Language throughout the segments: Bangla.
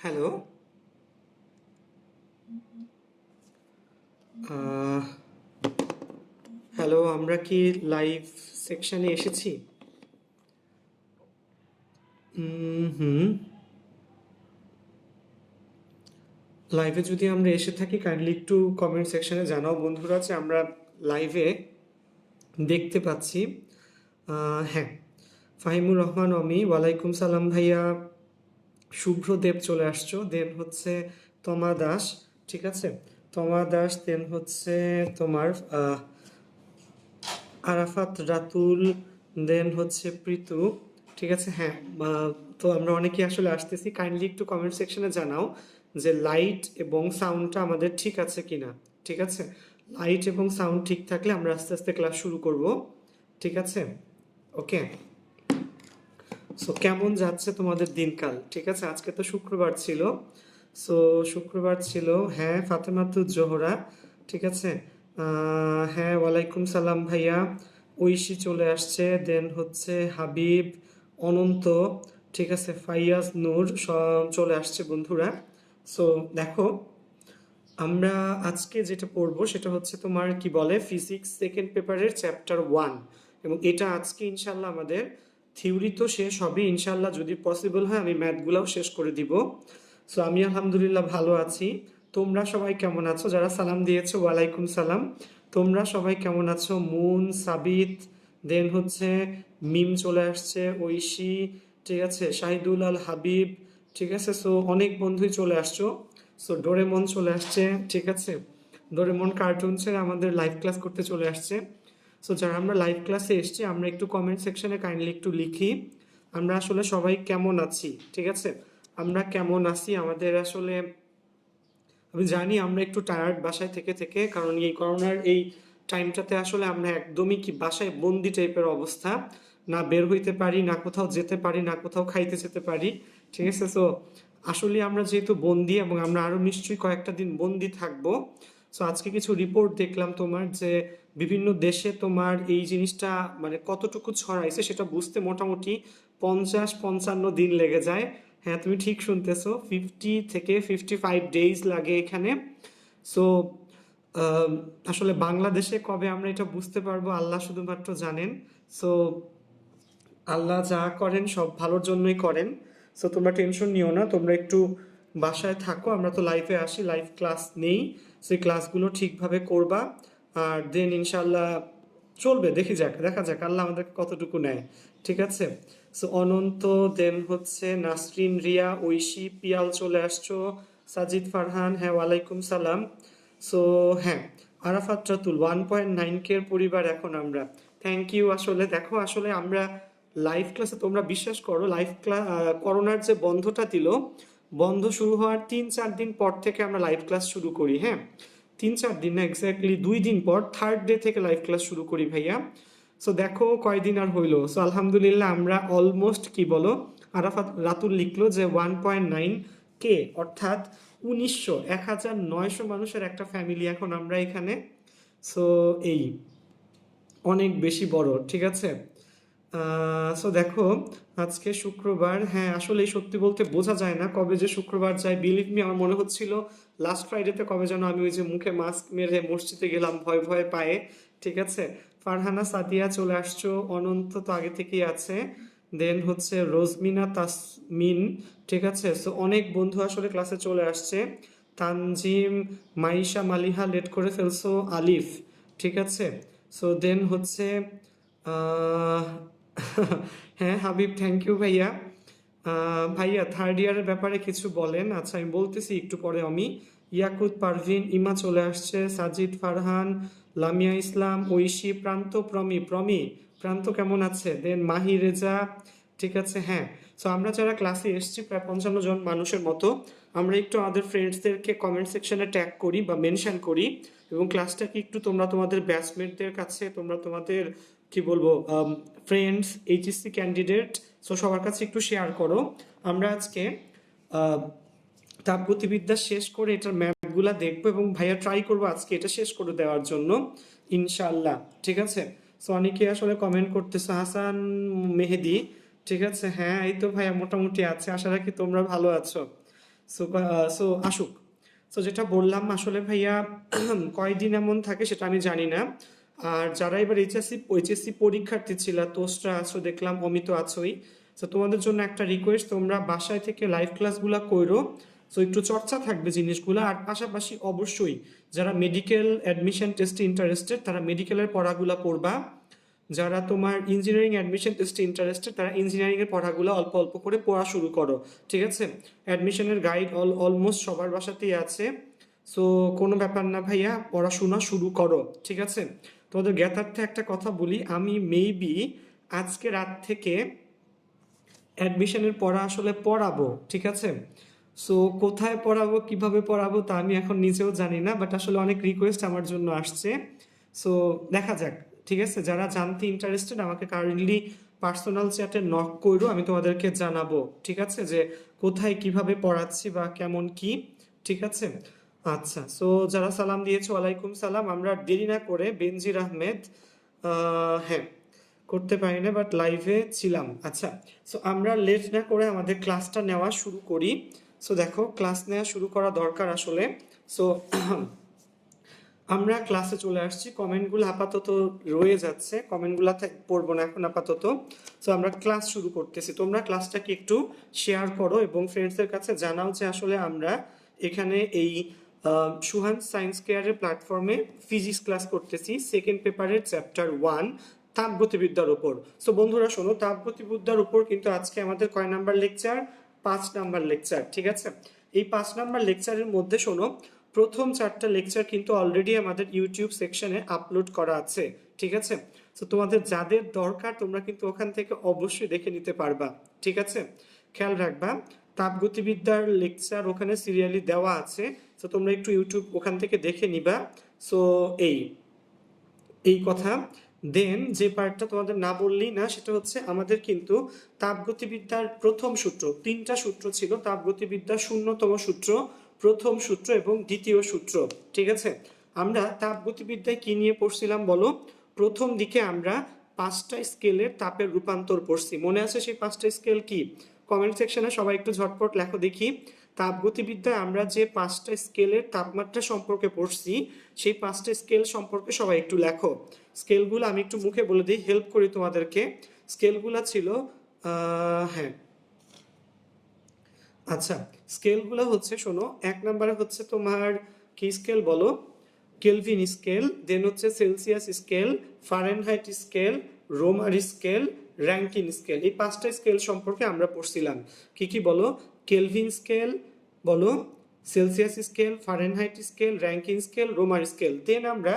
হ্যালো। আহ, হ্যালো, আমরা কি লাইভ সেকশনে এসেছি? হুম। লাইভে যদি আমরা এসে থাকি কাইন্ডলি একটু কমেন্ট সেকশনে জানাও বন্ধুরা যে আমরা লাইভে দেখতে পাচ্ছি। হ্যাঁ, ফাহিমুর রহমান অমি, ওয়ালাইকুম সালাম ভাইয়া। শুভ্রদেব চলে আসছো, দেন হচ্ছে তমা দাস। ঠিক আছে, তমা দাস, দেন হচ্ছে তোমার আরাফাত রাতুল, দেন হচ্ছে প্রীতু। ঠিক আছে, হ্যাঁ। তো আমরা অনেকেই আসলে আসতেছি, কাইন্ডলি একটু কমেন্ট সেকশনে জানাও যে লাইট এবং সাউন্ডটা আমাদের ঠিক আছে কিনা। ঠিক আছে, লাইট এবং সাউন্ড ঠিক থাকলে আমরা আস্তে আস্তে ক্লাস শুরু করব। ঠিক আছে, ওকে। সো কেমন যাচ্ছে তোমাদের দিনকাল? ঠিক আছে, আজকে তো শুক্রবার ছিল। সো শুক্রবার ছিল, হ্যাঁ। ফাতেমাতুজ জোহরা, ঠিক আছে। হ্যাঁ, ওয়ালাইকুম সালাম ভাইয়া। ঐশী চলে আসছে, দেন হচ্ছে হাবিব, অনন্ত, ঠিক আছে, ফাইয়াজ নূর সব চলে আসছে বন্ধুরা। সো দেখো, আমরা আজকে যেটা পড়বো সেটা হচ্ছে তোমার কি বলে ফিজিক্স সেকেন্ড পেপারের চ্যাপ্টার 1। এবং এটা আজকে ইনশাল্লাহ আমাদের থিওরি তো শেষ হবে ইনশাল্লাহ, যদি পসিবল হয় আমি ম্যাথগুলোও শেষ করে দিব। সো আমি আলহামদুলিল্লাহ ভালো আছি। তোমরা সবাই কেমন আছো? যারা সালাম দিয়েছো ওয়ালাইকুম সালাম। তোমরা সবাই কেমন আছো? মুন, সাবিত, দেন হচ্ছে মিম চলে আসছে, ঐশী, ঠিক আছে, শাহিদুল আল হাবিব, ঠিক আছে। সো অনেক বন্ধুই চলে আসছো। সো ডোরেমন চলে আসছে, ঠিক আছে। ডোরেমন কার্টুন ছেড়ে আমাদের লাইভ ক্লাস করতে চলে আসছে। সো যারা আমরা লাইভ ক্লাসে এসছি আমরা একটু কমেন্ট সেকশনে কাইন্ডলি একটু লিখি আমরা আসলে সবাই কেমন আছি। ঠিক আছে, আমরা কেমন আছি। আমাদের আসলে আমি জানি আমরা একটু টায়ার্ড বাসায় থেকে থেকে, কারণ এই করোনার এই টাইমটাতে আসলে আমরা একদমই কি বাসায় বন্দি টাইপের অবস্থা। না বের হইতে পারি, না কোথাও যেতে পারি, না কোথাও খাইতে যেতে পারি। ঠিক আছে, সো আসলে আমরা যেহেতু বন্দি এবং আমরা আরো নিশ্চয়ই কয়েকটা দিন বন্দি থাকবো। সো আজকে কিছু রিপোর্ট দেখলাম তোমার যে বিভিন্ন দেশে তোমার এই জিনিসটা মানে কতটুকু ছড়াইছে সেটা বুঝতে মোটামুটি 50-55 দিন লেগে যায়। হ্যাঁ, তুমি ঠিক শুনতেছো, 50 থেকে 55 ডেজ লাগে এখানে। সো আসলে বাংলাদেশে কবে আমরা এটা বুঝতে পারবো আল্লাহ শুধুমাত্র জানেন। সো আল্লাহ যা করেন সব ভালোর জন্যই করেন। সো তোমরা টেনশন নিও না, তোমরা একটু বাসায় থাকো, আমরা তো লাইফে আসি, লাইভ ক্লাস নেই। সেই ক্লাসগুলো ঠিকভাবে করবা। আর দেন ইনশাল্লাহ চলবে, দেখা যাক আল্লাহ আমাদেরকে কতটুকু নেয়। ঠিক আছে, সো অনন্ত, দেন হচ্ছে নাসরিন, রিয়া, ঐশী, পিয়াল চলে আসছো, সাজিদ ফারহান, হ্যাঁ ওয়ালাইকুম সালাম। সো হ্যাঁ, আরাফাত রাতুল 1.9 কে পরিবার এখন আমরা। Thank you. আসলে দেখো, আসলে আমরা লাইভ ক্লাসে, তোমরা বিশ্বাস করো, লাইভ ক্লাস করোনার যে বন্ধটা দিল, বন্ধ শুরু হওয়ার 3-4 দিন পর থেকে আমরা লাইভ ক্লাস শুরু করি। হ্যাঁ, 3-4 দিন না, এক্স্যাক্টলি 2 দিন পর থার্ড ডে থেকে লাইভ ক্লাস শুরু করি ভাইয়া। সো দেখো কয়দিন আর হইলো। সো আলহামদুলিল্লাহ আমরা অলমোস্ট কি বলো, আরাফাত রাতুল লিখলো যে 1.9 কে, অর্থাৎ 1900 মানুষের একটা ফ্যামিলি এখন আমরা এখানে। সো এই অনেক বেশি বড়, ঠিক আছে। সো দেখো, আজকে শুক্রবার। হ্যাঁ, আসলে সত্যি বলতে বোঝা যায় না কবে যে শুক্রবার যায়। বিলিভ মি, আমার মনে হচ্ছিল লাস্ট ফ্রাইডেতে কবে যেন আমি ওই যে মুখে মাস্ক মেরে মসজিদে গেলাম ভয় ভয়ে পায়ে। ঠিক আছে, ফারহানা সাদিয়া চলে আসছো, অনন্ত তো আগে থেকেই আছে, দেন হচ্ছে রোজমিনা তাসমিন। ঠিক আছে, সো অনেক বন্ধু আসলে ক্লাসে চলে আসছে। তানজিম, মাইশা, মালিহা লেট করে ফেলছো, আলিফ, ঠিক আছে। সো দেন হচ্ছে আহ, হ্যাঁ হাবিব, থ্যাংক ইউ ভাইয়া। ভাইয়া থার্ড ইয়ারের ব্যাপারে কিছু বলেন। আচ্ছা, আমি বলতেছি একটু পরে। আমি ইয়াকুত পারভিন, ইমা চলে আসছে, সাজিদ ফারহান, লামিয়া ইসলাম, ঐশী, প্রান্ত, প্রান্ত কেমন আছে, দেন মাহি রেজা, ঠিক আছে, হ্যাঁ। সো আমরা যারা ক্লাসে এসেছি প্রায় 55 জন মানুষের মতো, আমরা একটু আমাদের ফ্রেন্ডসদেরকে কমেন্ট সেকশনে ট্যাগ করি বা মেনশন করি, এবং ক্লাসটাকে একটু তোমরা তোমাদের ব্যাচমেটদের কাছে, তোমরা তোমাদের কি বলবো ফ্রেন্ডস, এইচএসসি ক্যান্ডিডেট, সো সবার কাছে একটু শেয়ার করো। আমরা আজকে আহ, তাপগতিবিদ্যা শেষ করে এটার ম্যাপগুলা দেখবো, এবং ভাইয়া ট্রাই করবো আজকে এটা শেষ করে দেওয়ার জন্য ইনশাআল্লাহ। ঠিক আছে, সো অনেকে আসলে কমেন্ট করতেছে, হাসান মেহেদি, ঠিক আছে, হ্যাঁ এই তো ভাইয়া মোটামুটি আছে, আশা রাখি তোমরা ভালো আছো। সো সো আসুক। সো যেটা বললাম আসলে ভাইয়া কয়দিন এমন থাকে সেটা আমি জানি না। আর যারা এবার এইচএসসি পরীক্ষার্থী ছিল, তোসরা আছো দেখলাম, অমিত আছোই। তো তোমাদের জন্য একটা রিকোয়েস্ট, তোমরা বাসায় থেকে লাইভ ক্লাসগুলো করো। সো একটু চর্চা থাকবে জিনিসগুলো। আর পাশাপাশি অবশ্যই যারা মেডিকেল অ্যাডমিশন টেস্টে ইন্টারেস্টেড তারা মেডিকেলের পড়াগুলো পড়বা। যারা তোমার ইঞ্জিনিয়ারিং অ্যাডমিশন টেস্টে ইন্টারেস্টেড তারা ইঞ্জিনিয়ারিংয়ের পড়াগুলো অল্প অল্প করে পড়া শুরু করো, ঠিক আছে? অ্যাডমিশনের গাইড অলমোস্ট সবার বাসাতেই আছে। সো কোনো ব্যাপার না ভাইয়া, পড়াশোনা শুরু করো, ঠিক আছে? তোমাদের জ্ঞাতার্থে একটা কথা বলি, আমি মেবি আজকে রাত থেকে অ্যাডমিশনের পড়া আসলে পড়াবো, ঠিক আছে? সো কোথায় পড়াবো, কিভাবে পড়াবো তা আমি এখন নিজেও জানি না, বাট আসলে অনেক রিকোয়েস্ট আমার জন্য আসছে। সো দেখা যাক, ঠিক আছে? যারা জানতে ইন্টারেস্টেড আমাকে কাইন্ডলি পার্সোনাল চ্যাটে নক করো, আমি তোমাদেরকে জানাবো, ঠিক আছে, যে কোথায় কিভাবে পড়াচ্ছি বা কেমন কি, ঠিক আছে? আচ্ছা, সো যারা সালাম দিয়েছো ওয়ালাইকুম সালাম। আমরা দেরি না করে বেনজির আহমেদ, হ্যাঁ করতে পারি না বাট লাইভে ছিলাম। আচ্ছা, সো আমরা লেট না করে আমাদের ক্লাসটা নেওয়া শুরু করি। সো দেখো, ক্লাস নেওয়া শুরু করা দরকার আসলে। সো আমরা ক্লাসে চলে আসছি। কমেন্টগুলো আপাতত রয়ে যাচ্ছে, কমেন্টগুলো পড়বো না এখন আপাতত। সো আমরা ক্লাস শুরু করতেছি। তোমরা ক্লাসটাকে একটু শেয়ার করো এবং ফ্রেন্ডসদের কাছে জানাও যে আসলে আমরা এখানে এই সুহান সায়েন্স কেয়ারের প্ল্যাটফর্মে ফিজিক্স ক্লাস করতেছি, সেকেন্ড পেপারের চ্যাপ্টার 1 তাপগতিবিদ্যার উপর। সো বন্ধুরা শোনো, তাপগতিবিদ্যার উপর কিন্তু আজকে আমাদের কয় নাম্বার লেকচার? 5 নাম্বার লেকচার, ঠিক আছে? এই 5 নাম্বার লেকচারের মধ্যে শোনো, প্রথম 4টা লেকচার কিন্তু অলরেডি আমাদের ইউটিউব সেকশনে আপলোড করা আছে, ঠিক আছে? তো তোমাদের যাদের দরকার তোমরা কিন্তু ওখান থেকে অবশ্যই দেখে নিতে পারবা, ঠিক আছে? খেয়াল রাখবা, তাপগতিবিদ্যার লেকচার ওখানে সিরিয়ালি দেওয়া আছে। তো তোমরা একটু ইউটিউব ওখান থেকে দেখে নিবা। সো এই কথা। দেন যে পার্টটা তোমাদের না বললেই না, সেটা হচ্ছে আমাদের কিন্তু তাপগতিবিদ্যার প্রথম সূত্র, 3টা সূত্র ছিল। তাপগতিবিদ্যার 0তম সূত্র, প্রথম সূত্র এবং দ্বিতীয় সূত্র, ঠিক আছে? আমরা তাপগতিবিদ্যায় কি নিয়ে পড়ছিলাম বলো? প্রথম দিকে আমরা 5টা স্কেলের তাপের রূপান্তর পড়ছি। মনে আছে সেই 5টা স্কেল কি? কমেন্ট সেকশনে সবাই একটু ঝটপট লেখো দেখি। তাপগতিবিদ্যায় আমরা যে 5টা স্কেলের তাপমাত্রা সম্পর্কে পড়ছি, সেই 5টা স্কেল সম্পর্কে সবাই একটু লেখো। স্কেলগুলো আমি একটু মুখে বলে দিই, হেল্প করি তোমাদেরকে। স্কেলগুলো ছিল হ্যাঁ, আচ্ছা, স্কেলগুলো হচ্ছে শোনো, 1 নম্বরে হচ্ছে তোমার কি স্কেল বলো? Kelvin scale. দেন হচ্ছে Celsius scale, Fahrenheit scale, Romer scale, Rankine scale. এই 5টা স্কেল সম্পর্কে আমরা পড়ছিলাম। কি কি বলো? কেলভিন স্কেল বলো, Celsius scale, Fahrenheit scale, Rankine scale, Romer scale. Then আমরা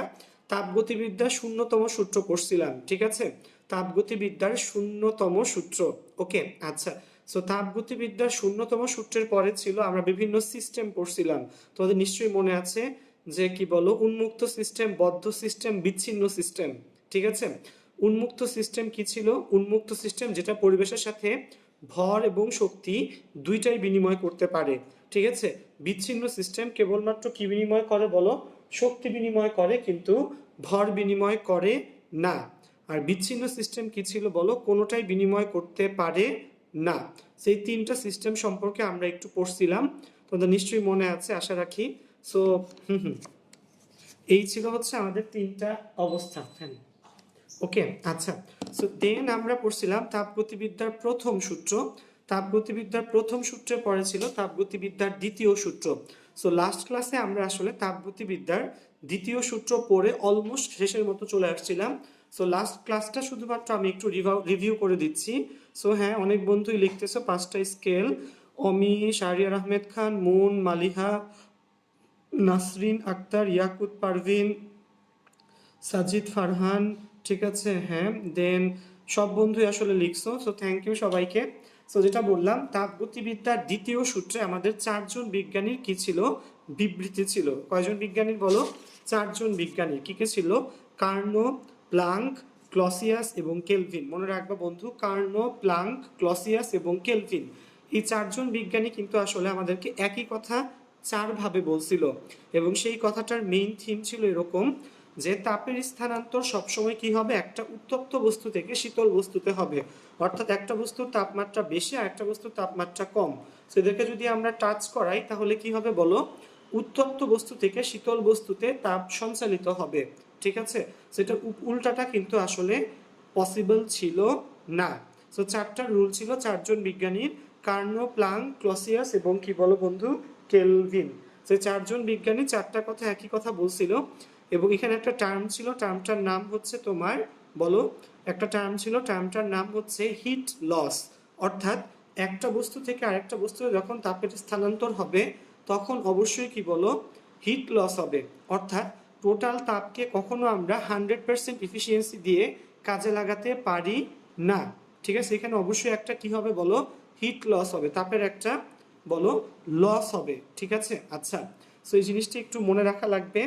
তাপগতিবিদ্যার 0তম সূত্র পড়ছিলাম, ঠিক আছে? তাপগতিবিদ্যার 0তম সূত্র, ওকে? আচ্ছা, সো তাপগতিবিদ্যার 0তম সূত্রের পরে ছিল আমরা বিভিন্ন সিস্টেম পড়ছিলাম। তোমাদের নিশ্চয়ই মনে আছে যে কি বলো, উন্মুক্ত সিস্টেম, বদ্ধ সিস্টেম, বিচ্ছিন্ন সিস্টেম, ঠিক আছে? উন্মুক্ত সিস্টেম কি ছিল? উন্মুক্ত সিস্টেম যেটা পরিবেশের সাথে ভর এবং শক্তি দুইটাই বিনিময় করতে পারে, ঠিক আছে? বিচ্ছিন্ন সিস্টেম কেবলমাত্র কি বিনিময় করে বলো? শক্তি বিনিময় করে, কিন্তু ভর বিনিময় করে না। আর বিচ্ছিন্ন সিস্টেম কি ছিল বলো? কোনোটাই বিনিময় করতে পারে না। সেই 3টা সিস্টেম সম্পর্কে আমরা একটু পড়ছিলাম, তোমাদের নিশ্চয়ই মনে আছে আশা রাখি। সো এই ছিল হচ্ছে আমাদের 3টা অবস্থা, হ্যাঁ, ওকে? আচ্ছা, সো দেন আমরা পড়ছিলাম তাপগতিবিদ্যার প্রথম সূত্র। তাপগতিবিদ্যার প্রথম সূত্রে পরে ছিল তাপগতিবিদ্যার দ্বিতীয় সূত্র। সো লাস্ট ক্লাসে আমরা আসলে তাপগতিবিদ্যার দ্বিতীয় সূত্র পড়ে অলমোস্ট শেষের মতো চলে আসছিলাম। সো লাস্ট ক্লাসটা শুধুমাত্র আমি একটু রিভিউ করে দিচ্ছি। সো হ্যাঁ, অনেক বন্ধুই লিখতেছো 5টা স্কেল, অমি, শাহরিয়ার আহমেদ খান, মুন, মালিহা, নাসরিন আক্তার, ইয়াকুত পারভিন, সাজিদ ফারহান, ঠিক আছে? হ্যাঁ, দেন সব বন্ধুই আসলে লিখছো, সো থ্যাংক ইউ সবাইকে। সো যেটা বললাম, তাপগতিবিদ্যার দ্বিতীয় সূত্রে আমাদের 4জন বিজ্ঞানীর কি ছিল? বিবৃতি ছিল। কয়জন বিজ্ঞানীর বলো? 4জন বিজ্ঞানীর। কি কি ছিল? কার্নো, প্লাঙ্ক, ক্লসিয়াস এবং কেলভিন। মনে রাখবা বন্ধু, কার্নো, প্লাঙ্ক, ক্লসিয়াস এবং কেলভিন। এই 4জন বিজ্ঞানী কিন্তু আসলে আমাদেরকে একই কথা 4 ভাবে বলছিল, এবং সেই কথাটার মেইন থিম ছিল এরকম যে তাপের স্থানান্তর সবসময় কি হবে, একটা উত্তপ্ত বস্তু থেকে শীতল বস্তুতে হবে, অর্থাৎ একটা বস্তুর তাপমাত্রা বেশি আর একটা বস্তুর তাপমাত্রা কম, সেদেরকে যদি আমরা টাচ করাই তাহলে কি হবে বলো, উত্তপ্ত বস্তু থেকে শীতল বস্তুতে তাপ সঞ্চালিত হবে। ঠিক আছে, সেটা উল্টাটা কিন্তু আসলে পসিবল ছিল না। সো চারটা রুল ছিল চারজন বিজ্ঞানীর, কার্নো, প্লাঙ্ক, ক্লসিয়াস এবং কি বলো বন্ধু, কেলভিন। সে চারজন বিজ্ঞানী চারটা কথা একই কথা বলছিল। এবং এখানে একটা টার্ম ছিল, টার্মটার নাম হচ্ছে তোমার বলো, একটা টার্ম ছিল, টার্মটার নাম হচ্ছে হিট লস। অর্থাৎ একটা বস্তু থেকে আরেকটা বস্তুতে যখন তাপের স্থানান্তর হবে তখন অবশ্যই কি বলো, হিট লস হবে। অর্থাৎ টোটাল তাপকে কখনো আমরা 100% ইফিসিয়েন্সি দিয়ে কাজে লাগাতে পারি না। ঠিক আছে, এখানে অবশ্যই একটা কি হবে বলো, হিট লস হবে, তাপের একটা বলো লস হবে। ঠিক আছে, আচ্ছা, সো এই জিনিসটা একটু মনে রাখা লাগবে।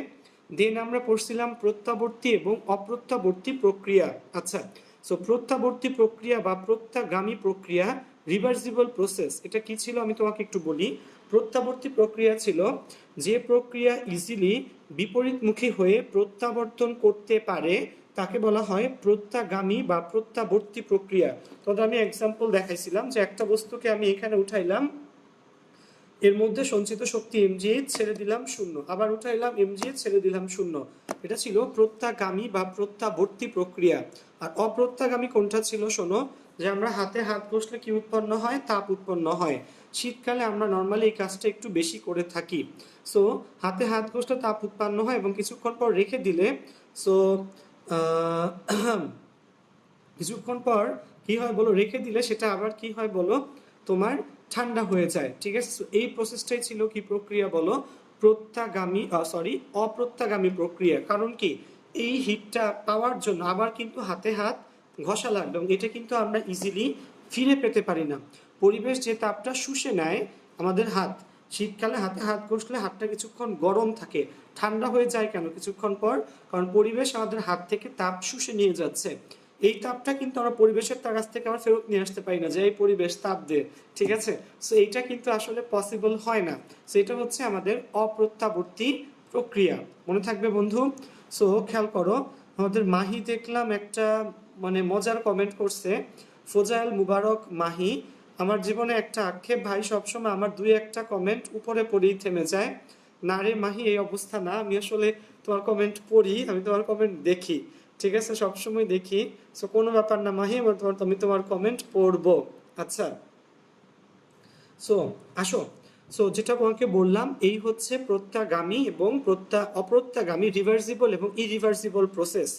দেন আমরা পড়ছিলাম প্রত্যাবর্তী এবং অপ্রত্যাবর্তী প্রক্রিয়া। আচ্ছা, সো প্রত্যাবর্তী প্রক্রিয়া বা প্রত্যাগামী প্রক্রিয়া, রিভার্সিবল প্রসেস, এটা কি ছিল আমি তোমাকে একটু বলি। প্রত্যাবর্তী প্রক্রিয়া ছিল যে প্রক্রিয়া ইজিলি বিপরীতমুখী হয়ে প্রত্যাবর্তন করতে পারে তাকে বলা হয় প্রত্যাগামী বা প্রত্যাবর্তী প্রক্রিয়া। তবে আমি এক্সাম্পল দেখাইছিলাম যে একটা বস্তুকে আমি এখানে উঠাইলাম, এর মধ্যে সঞ্চিত শক্তি mgh ছেড়ে দিলাম শূন্য, আবার উঠাইলাম mgh ছেড়ে দিলাম শূন্য, এটা ছিল প্রত্যাগামী বা প্রত্যাবর্তী প্রক্রিয়া। আর অপ্রত্যাগামী কোনটা ছিল শোনো, যে আমরা হাতে হাত ঘষলে কি উৎপন্ন হয়, তাপ উৎপন্ন হয়। শীতকালে আমরা নর্মালি এই কাজটা একটু বেশি করে থাকি। সো হাতে হাত ঘষলে তাপ উৎপন্ন হয় এবং কিছুক্ষণ পর রেখে দিলে, সো কিছুক্ষণ পর কি হয় বলো, রেখে দিলে সেটা আবার কি হয় বলো, তোমার ঠান্ডা হয়ে যায়। ঠিক আছে, এই প্রসেসটাই ছিল কি প্রক্রিয়া বলো, প্রত্যাগামী অপ্রত্যাগামী প্রক্রিয়া। কারণ কি, এই হিটটা পাওয়ার জন্য আবার কিন্তু হাতে হাত ঘষা লাগবে এবং এটা কিন্তু আমরা ইজিলি ফিরে পেতে পারি না। পরিবেশ যে তাপটা শুষে নেয় আমাদের হাত, শীতকালে হাতে হাত ঘষলে হাতটা কিছুক্ষণ গরম থাকে, ঠান্ডা হয়ে যায় কেন কিছুক্ষণ পর, কারণ পরিবেশ আমাদের হাত থেকে তাপ শুষে নিয়ে যাচ্ছে। এই তাপটা কিন্তু আমরা পরিবেশের তার কাছ থেকে আমরা ফেরত নিয়ে আসতে পারি না, যে এই পরিবেশ তাপ দে। ঠিক আছে, সো এইটা কিন্তু আসলে পসিবল হয় না। সো এটা হচ্ছে আমাদের অপ্রত্যাবর্তী প্রক্রিয়া, মনে থাকবে বন্ধু। সো খেয়াল করো, আমাদের মাহি দেখলাম একটা মানে মজার কমেন্ট করছে, ফোজাইল মুবারক মাহি, আমার জীবনে একটা আক্ষেপ ভাই, সবসময় আমার দুই একটা কমেন্ট উপরে পড়েই থেমে যায়। না রে মাহি, এই অবস্থা না, আমি আসলে তোমার কমেন্ট পড়ি, আমি তোমার কমেন্ট দেখি। ঠিক আছে, সবসময় দেখি। সো কোনো ব্যাপার না মাহি, আমি তোমার কমেন্ট পড়বো। আচ্ছা, সো আসো, সো যেটা তোমাকে বললাম এই হচ্ছে প্রত্যাগামী এবং অপ্রত্যাগামী, রিভার্সিবল এবং ইরিভার্সিবল প্রসেস।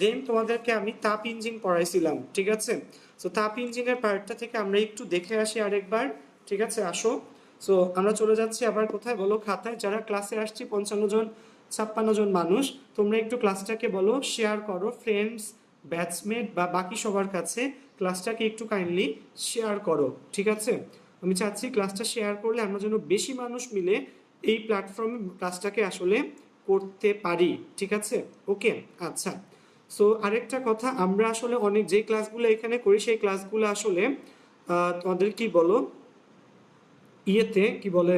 দেন তোমাদেরকে আমি তাপ ইঞ্জিন পড়াইছিলাম। ঠিক আছে, সো তাপ ইঞ্জিনের পার্টটা থেকে আমরা একটু দেখে আসি আরেকবার। ঠিক আছে, আসো, সো আমরা চলে যাচ্ছি আবার কোথায় বলো, খাতায়। যারা ক্লাসে আসছি 55 জন 56 জন মানুষ, তোমরা একটু ক্লাসটাকে বলো শেয়ার করো, ফ্রেন্ডস, ব্যাচমেট বা বাকি সবার কাছে ক্লাসটাকে একটু কাইন্ডলি শেয়ার করো। ঠিক আছে, আমি চাচ্ছি ক্লাসটা শেয়ার করলে আমরা যেন বেশি মানুষ মিলে এই প্ল্যাটফর্মে ক্লাসটাকে আসলে করতে পারি। ঠিক আছে, ওকে, আচ্ছা। সো আরেকটা কথা, আমরা আসলে অনেক যে ক্লাসগুলো এখানে করি সেই ক্লাসগুলো আসলে তোমাদের কি বলো, ইয়েতে কি বলে,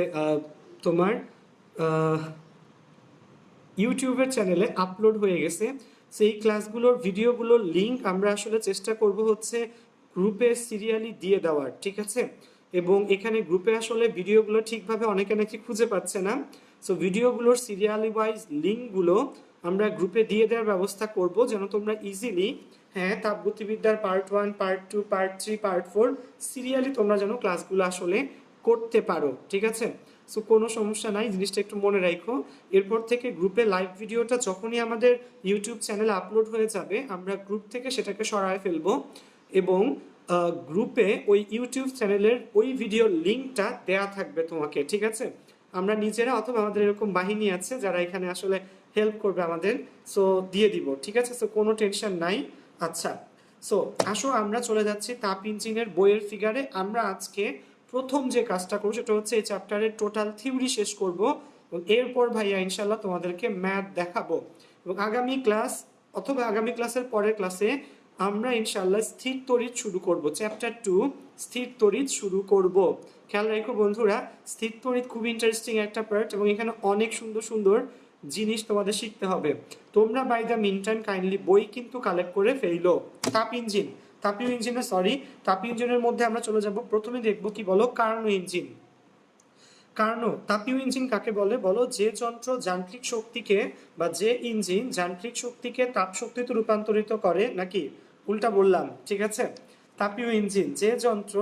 তোমার ইউটিউবের চ্যানেলে আপলোড হয়ে গেছে। সেই ক্লাসগুলোর ভিডিওগুলোর লিঙ্ক আমরা আসলে চেষ্টা করব হচ্ছে গ্রুপে সিরিয়ালি দিয়ে দেওয়ার। ঠিক আছে, এবং এখানে গ্রুপে আসলে ভিডিওগুলো ঠিকভাবে অনেকে নাকি খুঁজে পাচ্ছে না। সো ভিডিওগুলোর সিরিয়ালি ওয়াইজ লিঙ্কগুলো আমরা গ্রুপে দিয়ে দেওয়ার ব্যবস্থা করব, যেন তোমরা ইজিলি, হ্যাঁ, তাপগতিবিদ্যার part 1, part 2, part 3, part 4 serially তোমরা যেন ক্লাসগুলো আসলে করতে পারো। ঠিক আছে, সো কোনো সমস্যা নাই, জিনিসটা একটু মনে রাখো। এরপর থেকে গ্রুপে লাইভ ভিডিওটা যখনই আমাদের ইউটিউব চ্যানেলে আপলোড হয়ে যাবে, আমরা গ্রুপ থেকে সেটাকে সরায় ফেলবো এবং গ্রুপে ওই ইউটিউব চ্যানেলের ওই ভিডিওর লিঙ্কটা দেয়া থাকবে তোমাকে। ঠিক আছে, আমরা নিজেরা অথবা আমাদের এরকম বাহিনী আছে যারা এখানে আসলে হেল্প করবে আমাদের, সো দিয়ে দিব। ঠিক আছে, সো কোনো টেনশন নাই। আচ্ছা, সো আসো আমরা চলে যাচ্ছি তাপ ইঞ্জিনের বইয়ের ফিগারে। আমরা আজকে প্রথম যে কাজটা করবো সেটা হচ্ছে এই চ্যাপ্টারের টোটাল থিওরি শেষ করব এবং এরপর ভাইয়া ইনশাল্লাহ তোমাদেরকে ম্যাথ দেখাবো এবং আগামী ক্লাস অথবা আগামী ক্লাসের পরের ক্লাসে আমরা ইনশাল্লাহ স্থির তড়িৎ শুরু করব, চ্যাপ্টার 2 স্থির তড়িৎ শুরু করব। খেয়াল রাখো বন্ধুরা, স্থির তড়িৎ খুব ইন্টারেস্টিং একটা পার্ট এবং এখানে অনেক সুন্দর সুন্দর জিনিস তোমাদের শিখতে হবে। তোমরা by the mean time kindly বই কিন্তু কালেক্ট করে ফেলো। তাপ ইঞ্জিন, তাপীয় ইঞ্জিনের তাপীয় ইঞ্জিনের মধ্যে আমরা চলে যাব। প্রথমে দেখবো কি বলো, কার্নো ইঞ্জিন। কার্নো, তাপীয় ইঞ্জিন কাকে বলে বলো? যে যন্ত্র যান্ত্রিক শক্তিকে বা যে ইঞ্জিন যান্ত্রিক শক্তিকে তাপ শক্তিতে রূপান্তরিত করে, নাকি উল্টা বললাম, ঠিক আছে? তাপীয় ইঞ্জিন, যে যন্ত্র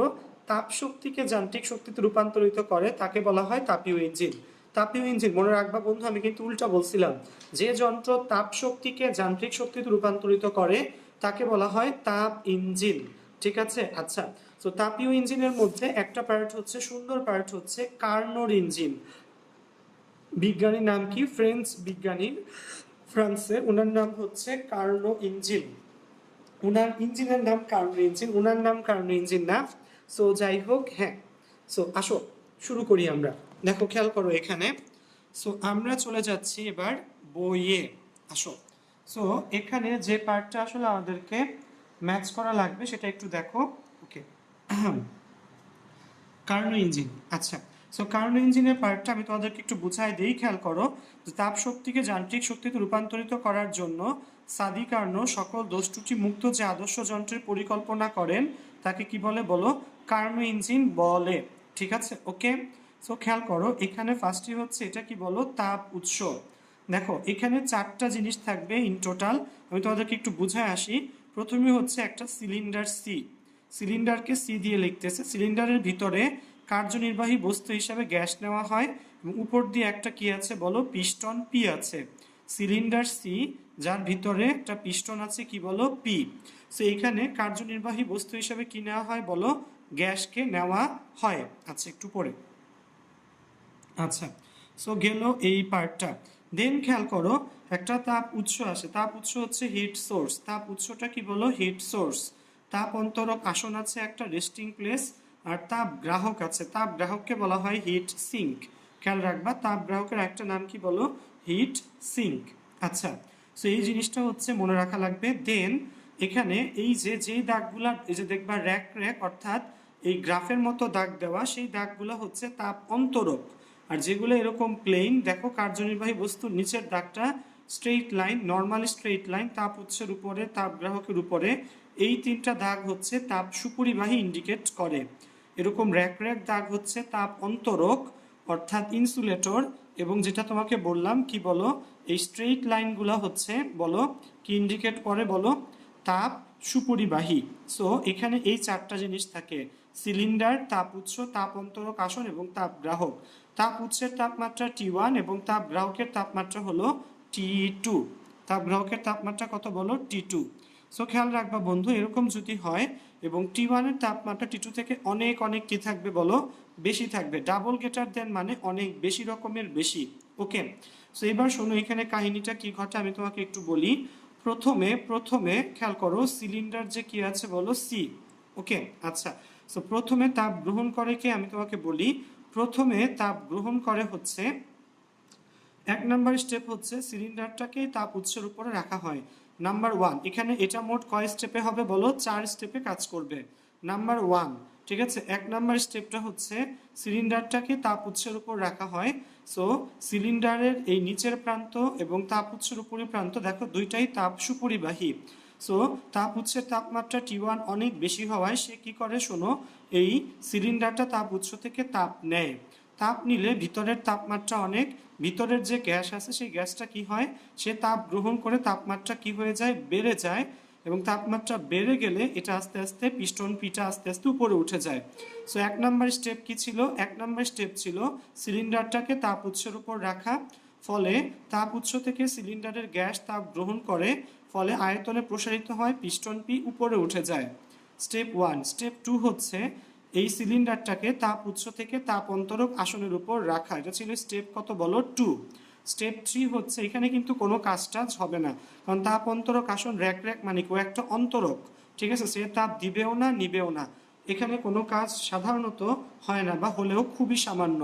তাপ শক্তিকে যান্ত্রিক শক্তিতে রূপান্তরিত করে তাকে বলা হয় তাপীয় ইঞ্জিন। তাপীয় ইঞ্জিন মনে রাখবা বন্ধু, আমি কিন্তু উল্টা বলছিলাম। যে যন্ত্র তাপ শক্তিকে যান্ত্রিক শক্তিতে রূপান্তরিত করে তাকে বলা হয় তাপ ইঞ্জিন, ঠিক আছে? আচ্ছা, তো তাপীয় ইঞ্জিনের মধ্যে একটা পার্ট হচ্ছে, সুন্দর পার্ট হচ্ছে কার্নোর ইঞ্জিন। বিজ্ঞানীর নাম কি? ফ্রেঞ্চ বিজ্ঞানী, ফ্রান্সে, ওনার নাম হচ্ছে কার্নো ইঞ্জিন। ওনার ইঞ্জিনের নাম কার্নো ইঞ্জিন, ওনার নাম কার্নো ইঞ্জিন না। সো যাই হোক, হ্যাঁ। সো আসো শুরু করি আমরা। দেখো খেয়াল করো এখানে। সো আমরা চলে যাচ্ছি এবার বইয়ে, আসো। সো এখানে যে পার্টটা আসলে আমাদেরকে ম্যাচ করা লাগবে সেটা একটু দেখো। ওকে, কার্নো ইঞ্জিন। আচ্ছা, সো কার্নো ইঞ্জিনের পার্টটা আমি তোমাদেরকে একটু বুঝাই দিই, খেয়াল করো। যে তাপ শক্তিকে যান্ত্রিক শক্তিতে রূপান্তরিত করার জন্য সাদি কার্নো সকল দোষ ত্রুটি মুক্ত যে আদর্শ যন্ত্রের পরিকল্পনা করেন তাকে কি বলে বলো? কার্নো ইঞ্জিন বলে, ঠিক আছে? ওকে, সো খেয়াল করো এখানে ফার্স্টই হচ্ছে এটা কি বলো? তাপ উৎস। দেখো এখানে চারটা জিনিস থাকবে ইন টোটাল, আমি তোমাদেরকে একটু বুঝায় আসি। প্রথমে হচ্ছে একটা সিলিন্ডার সি, সিলিন্ডারকে সি দিয়ে লিখতেছে। সিলিন্ডারের ভিতরে কার্যনির্বাহী বস্তু হিসাবে গ্যাস নেওয়া হয় এবং উপর দিয়ে একটা কি আছে বলো? পিস্টন পি আছে। সিলিন্ডার সি, যার ভিতরে একটা পিস্টন আছে, কি বলো? পি। সো এখানে কার্যনির্বাহী বস্তু হিসাবে কি নেওয়া হয় বলো? গ্যাসকে নেওয়া হয়। আচ্ছা, একটু পরে। আচ্ছা, সো গেল এই পার্টটা। দেন খেয়াল করো একটা তাপ উৎস আসে। তাপ উৎস হচ্ছে হিট সোর্স। তাপ উৎসটা কি বলো? Heat source. তাপ অন্তরক আসন আছে একটা, রেস্টিং প্লেস। আর তাপ গ্রাহক আছে, তাপ গ্রাহককে বলা হয় হিট সিঙ্ক। খেয়াল রাখবা, তাপ গ্রাহকের একটা নাম কি বলো? Hit sync. আচ্ছা, সো এই জিনিসটা হচ্ছে মনে রাখা লাগবে। দেন এখানে এই যে যেই দাগগুলা, এই যে দেখবা র্যাক র্যাক, অর্থাৎ এই গ্রাফের মতো দাগ দেওয়া, সেই দাগগুলো হচ্ছে তাপ অন্তরক। আর যেগুলো এরকম প্লেন, দেখো কার্যনির্বাহী বস্তুর নিচের দাগটা straight line, normal straight line, তাপ উৎসের উপরে, তাপ গ্রাহকের উপরে, এই তিনটা দাগ হচ্ছে তাপ সুপরিবাহী ইন্ডিকেট করে। এরকম র্যাক র্যাক দাগ হচ্ছে তাপ অন্তরক অর্থাৎ ইনসুলেটর। এবং যেটা তোমাকে বললাম কি বলো? এই স্ট্রেইট লাইনগুলো হচ্ছে বলো কি ইন্ডিকেট করে বলো? তাপ সুপরিবাহী। সো এখানে এই চারটা জিনিস থাকে: সিলিন্ডার, তাপ উৎস, তাপ অন্তরক আসন এবং তাপ গ্রাহক। তাপ উৎসের তাপমাত্রা T1 এবং তাপ গ্রাহকের তাপমাত্রা হলো T2। তাপ গ্রাহকের তাপমাত্রা কত বলো? T2। সো খেয়াল রাখবা বন্ধু, এরকম যদি হয় এবং T1 এর তাপমাত্রা T2 থেকে অনেক অনেক কি থাকবে বলো? বেশি থাকবে। ডাবল গেটার দেন মানে অনেক বেশি রকমের বেশি। ওকে, সো এবার শোনো এখানে কাহিনীটা কি ঘটে আমি তোমাকে একটু বলি। প্রথমে খেয়াল করো সিলিন্ডার যে কি আছে বলো? সি। ওকে, আচ্ছা, সো প্রথমে তাপ গ্রহণ করে কে আমি তোমাকে বলি। প্রথমে তাপ গ্রহণ করে হচ্ছে, এক নাম্বার স্টেপ হচ্ছে সিলিন্ডারটাকে তাপ উৎসের উপরে রাখা হয়। নাম্বার ওয়ান, এখানে এটা মোট কয় স্টেপে হবে বলো? 4 স্টেপে কাজ করবে। নাম্বার ওয়ান, ঠিক আছে, এক নাম্বার স্টেপটা হচ্ছে সিলিন্ডারটাকে তাপ উৎসের উপর রাখা হয়। সো সিলিন্ডারের এই নিচের প্রান্ত এবং তাপ উৎসের উপরের প্রান্ত দেখো দুইটাই তাপ সুপরিবাহী। সো তাপ উৎসের তাপমাত্রা T1 অনেক বেশি হওয়ায় সে কি করে শোনো? এই সিলিন্ডারটা তাপ উৎস থেকে তাপ নেয়। তাপ নিলে ভিতরের তাপমাত্রা অনেক, ভিতরের যে গ্যাস আছে সেই গ্যাসটা কি হয়? সে তাপ গ্রহণ করে তাপমাত্রা কি হয়ে যায়? বেড়ে যায়। এবং তাপমাত্রা বেড়ে গেলে এটা আস্তে আস্তে পিস্টন পিটা আস্তে আস্তে উপরে উঠে যায়। সো এক নাম্বার স্টেপ কি ছিল? এক নাম্বার স্টেপ ছিল সিলিন্ডারটাকে তাপ উৎসের উপর রাখা। ফলে তাপ উৎস থেকে সিলিন্ডারের গ্যাস তাপ গ্রহণ করে, ফলে আয়তনে প্রসারিত হয়, পিস্টন পি উপরে উঠে যায়। Step one. স্টেপ টু হচ্ছে এই সিলিন্ডারটাকে তাপ উৎস থেকে তাপ অন্তরক আসনের উপর রাখা। এটা ছিল স্টেপ কত বলো? 2। স্টেপ 3 হচ্ছে, এখানে কিন্তু কোনো কাজ টাজ হবে না, কারণ তাপ অন্তরক আসন র্যাক র্যাক মানে কেউ একটা অন্তরক, ঠিক আছে? সে তাপ দিবেও না নিবেও না, এখানে কোনো কাজ সাধারণত হয় না বা হলেও খুবই সামান্য।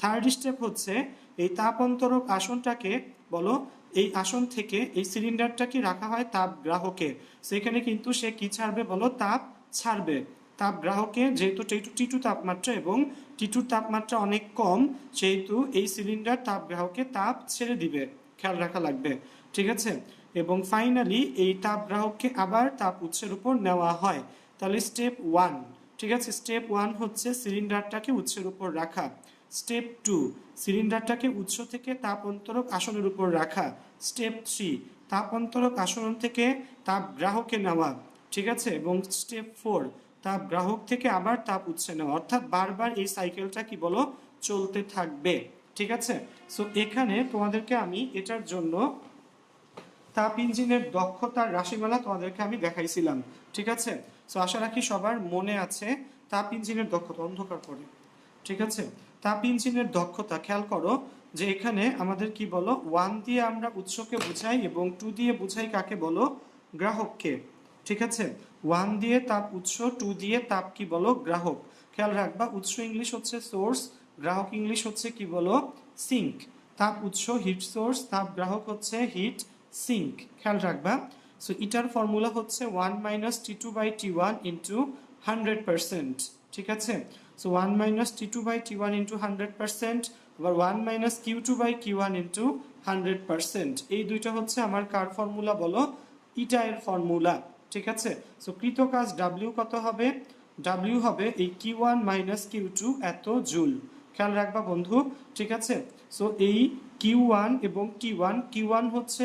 থার্ড স্টেপ হচ্ছে এই তাপ অন্তরক আসনটাকে বলো, এই আসন থেকে এই সিলিন্ডারটাকে রাখা হয় তাপ গ্রাহকে। সেখানে কিন্তু সে কি ছাড়বে বলো? তাপ ছাড়বে। তাপ গ্রাহকে যেহেতু T2 তাপমাত্রা এবং T2 তাপমাত্রা অনেক কম, সেহেতু এই সিলিন্ডার তাপ গ্রাহকে তাপ ছেড়ে দিবে। খেয়াল রাখা লাগবে, ঠিক আছে। এবং ফাইনালি এই তাপ গ্রাহককে আবার তাপ উৎসের উপর নেওয়া হয়। তাহলে স্টেপ 1, ঠিক আছে, স্টেপ 1 হচ্ছে সিলিন্ডারটাকে উৎসের উপর রাখা। স্টেপ 2, সিলিন্ডারটাকে উৎস থেকে তাপ অন্তরক আসনের উপর রাখা। স্টেপ 3, তাপ অন্তরক আসন থেকে তাপ গ্রাহকে নেওয়া, ঠিক আছে। এবং স্টেপ 4, তাপ গ্রাহক থেকে আবার তাপ উৎসে নেওয়া। অর্থাৎ বারবার এই সাইকেলটা কি বলো, চলতে থাকবে, ঠিক আছে। সো এখানে তোমাদেরকে আমি এটার জন্য তাপ ইঞ্জিনের দক্ষতার রাশিমালা তোমাদেরকে আমি দেখাইছিলাম, ঠিক আছে। সো আশা রাখি সবার মনে আছে তাপ ইঞ্জিনের দক্ষতা, অন্ধকার করে, ঠিক আছে। তাপ ইঞ্জিনের দক্ষতা খেয়াল করো যে এখানে আমাদের কি বলো, 1 দিয়ে আমরা উৎসকে বুঝাই এবং 2 দিয়ে বুঝাই কাকে বলো, গ্রাহককে, ঠিক আছে। 1 দিয়ে তাপ উৎস, 2 দিয়ে তাপ কি বলো, গ্রাহক। খেয়াল রাখবা উৎস ইংলিশ হচ্ছে সোর্স, গ্রাহক ইংলিশ হচ্ছে কি বলো, সিঙ্ক। তাপ উৎস হিট সোর্স, তাপ গ্রাহক হচ্ছে হিট সিঙ্ক, খেয়াল রাখবা। সো এটার ফর্মুলা হচ্ছে 1 minus T2 by T1 into 100%, ঠিক আছে। So 1 minus T2 by T1 into 100%, আবার 1 minus Q2 by Q1 into 100%। এই দুইটা হচ্ছে আমার কার ফর্মুলা বলো, ইটা এর ফর্মুলা, ঠিক আছে। সো কৃত কাজ W কত হবে, W হবে এই Q1 মাইনাস Q2 এত জুল, খেয়াল রাখবা বন্ধু, ঠিক আছে। সো এই Q1 এবং T1, Q1 হচ্ছে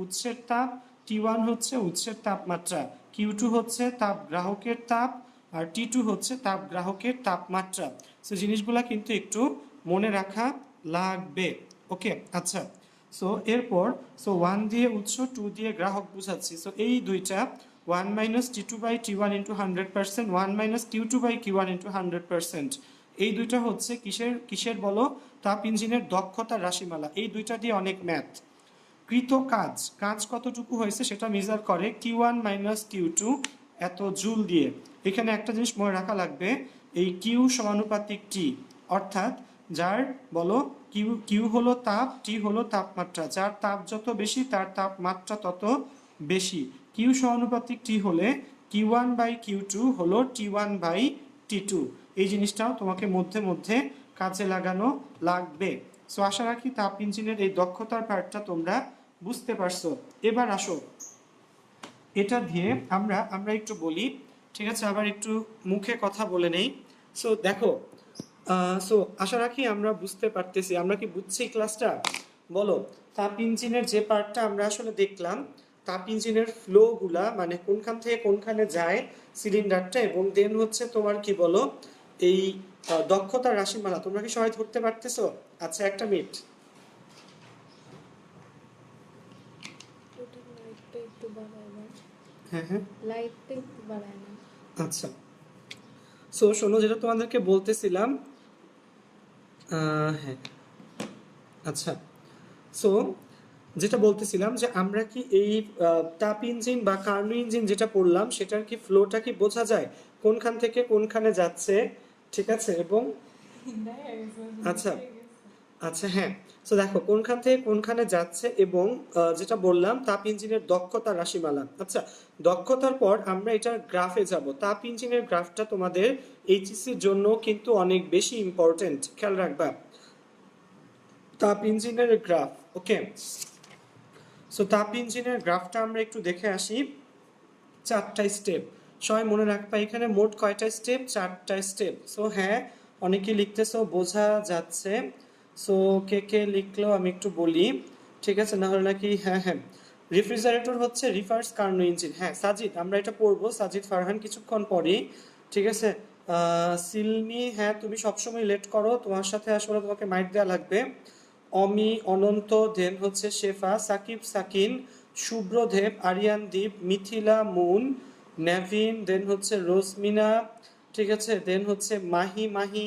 উৎসের তাপ, T1 হচ্ছে উৎসের তাপমাত্রা, Q2 হচ্ছে তাপ গ্রাহকের তাপ, আর T2 হচ্ছে তাপ গ্রাহকের তাপমাত্রা। সো জিনিসগুলা কিন্তু একটু মনে রাখা লাগবে, ওকে, আচ্ছা। সো এরপর 1 দিয়ে উৎস, 2 দিয়ে গ্রাহক বুঝাচ্ছি। সো এই দুইটা 1 minus T2 by T1 into 100%, 1 minus Q2 by Q1 into 100%। এই দুইটা হচ্ছে কিসের কিসের বলো, তাপ ইঞ্জিনের দক্ষতার রাশিমালা। এই দুইটা দিয়ে অনেক ম্যাথ। কৃত কাজ, কাজ কতটুকু হয়েছে সেটা মেজার করে Q1 মাইনাস Q2 এত জুল দিয়ে। এখানে একটা জিনিস মনে রাখা লাগবে, এই Q সমানুপাতিক T, অর্থাৎ যার বলো কিউ হলো তাপ, টি হলো তাপমাত্রা, যার তাপ যত বেশি তার তাপমাত্রা তত বেশি। কিউ সমানুপাতিক টি হলে Q1 বাই Q2 হলো T1 বাই T2। এই জিনিসটাও তোমাকে মধ্যে মধ্যে কাজে লাগানো লাগবে। সো আশা রাখি তাপ ইঞ্জিনের এই দক্ষতার পার্টটা তোমরা বুঝতে পারছো। এবার আসো এটা দিয়ে আমরা একটু বলি, ঠিক আছে, আবার একটু মুখে কথা বলে নেই। সো দেখো, সো আশা রাখি আমরা বুঝতে পারতেছি, আমরা কি বুঝছি ক্লাসটা, বলো। তাপ ইঞ্জিনের যে পার্টটা আমরা আসলে দেখলাম, তাপ ইঞ্জিনের ফ্লো গুলা মানে কোনখান থেকে কোনখানে যায় সিলিন্ডারটা, এবং দেন হচ্ছে তোমার কি বলো এই দক্ষতার রাশিমালা, তোমরা কি সবাই ধরতে পারতেছো? আচ্ছা একটা মিনিট। হ্যাঁ হ্যাঁ, লাইটটা একটু বাড়ায় না। আচ্ছা, সো শোনো যেটা তোমাদেরকে বলতেছিলাম, হ্যাঁ আচ্ছা, সো যেটা বলতেছিলাম যে আমরা কি এই তাপ ইঞ্জিন বা কার্নো ইঞ্জিন যেটা পড়লাম সেটার কি ফ্লোটা কি বোঝা যায়, কোনখান থেকে কোনখানে যাচ্ছে, ঠিক আছে। এবং আচ্ছা আচ্ছা হ্যাঁ, সো দেখো কোনখান থেকে কোনখানে যাচ্ছে, এবং যেটা বললাম তাপ ইঞ্জিনের দক্ষতা রাশিমালা। আচ্ছা, দক্ষতার পর আমরা এটার গ্রাফে যাব। তাপ ইঞ্জিনের গ্রাফটা তোমাদের এইচএসসির জন্য কিন্তু অনেক বেশি ইম্পর্টেন্ট, খেয়াল রাখবা তাপ ইঞ্জিনের গ্রাফ, ওকে। সো তাপ ইঞ্জিনের গ্রাফটা আমরা একটু দেখে আসি। 4টা স্টেপ, সবাই মনে রাখবা এখানে মোট কয়টা স্টেপ, 4টা স্টেপ। সো হ্যাঁ, অনেকে লিখতেছো, বোঝা যাচ্ছে। সো কে কে লিখলো আমি একটু বলি, ঠিক আছে, না হলে নাকি, হ্যাঁ হ্যাঁ, রেফ্রিজারেটর হচ্ছে রিভার্স কার্নো ইঞ্জিন। হ্যাঁ সাজিদ, আমরা এটা পড়বো, সাজিদ ফারহান কিছুক্ষণ পরেই, ঠিক আছে। সিলমি, হ্যাঁ তুমি সবসময় লেট করো, তোমার সাথে আসলে তোমাকে মাইট দেওয়া লাগবে। অমি, অনন্ত, দেন হচ্ছে শেফা, সাকিব, সাকিন, শুভ্রদেব, আরিয়ান দ্বীপ, মিথিলা, মুন, নেভিন, দেন হচ্ছে রোজমিনা, ঠিক আছে, দেন হচ্ছে মাহি মাহি,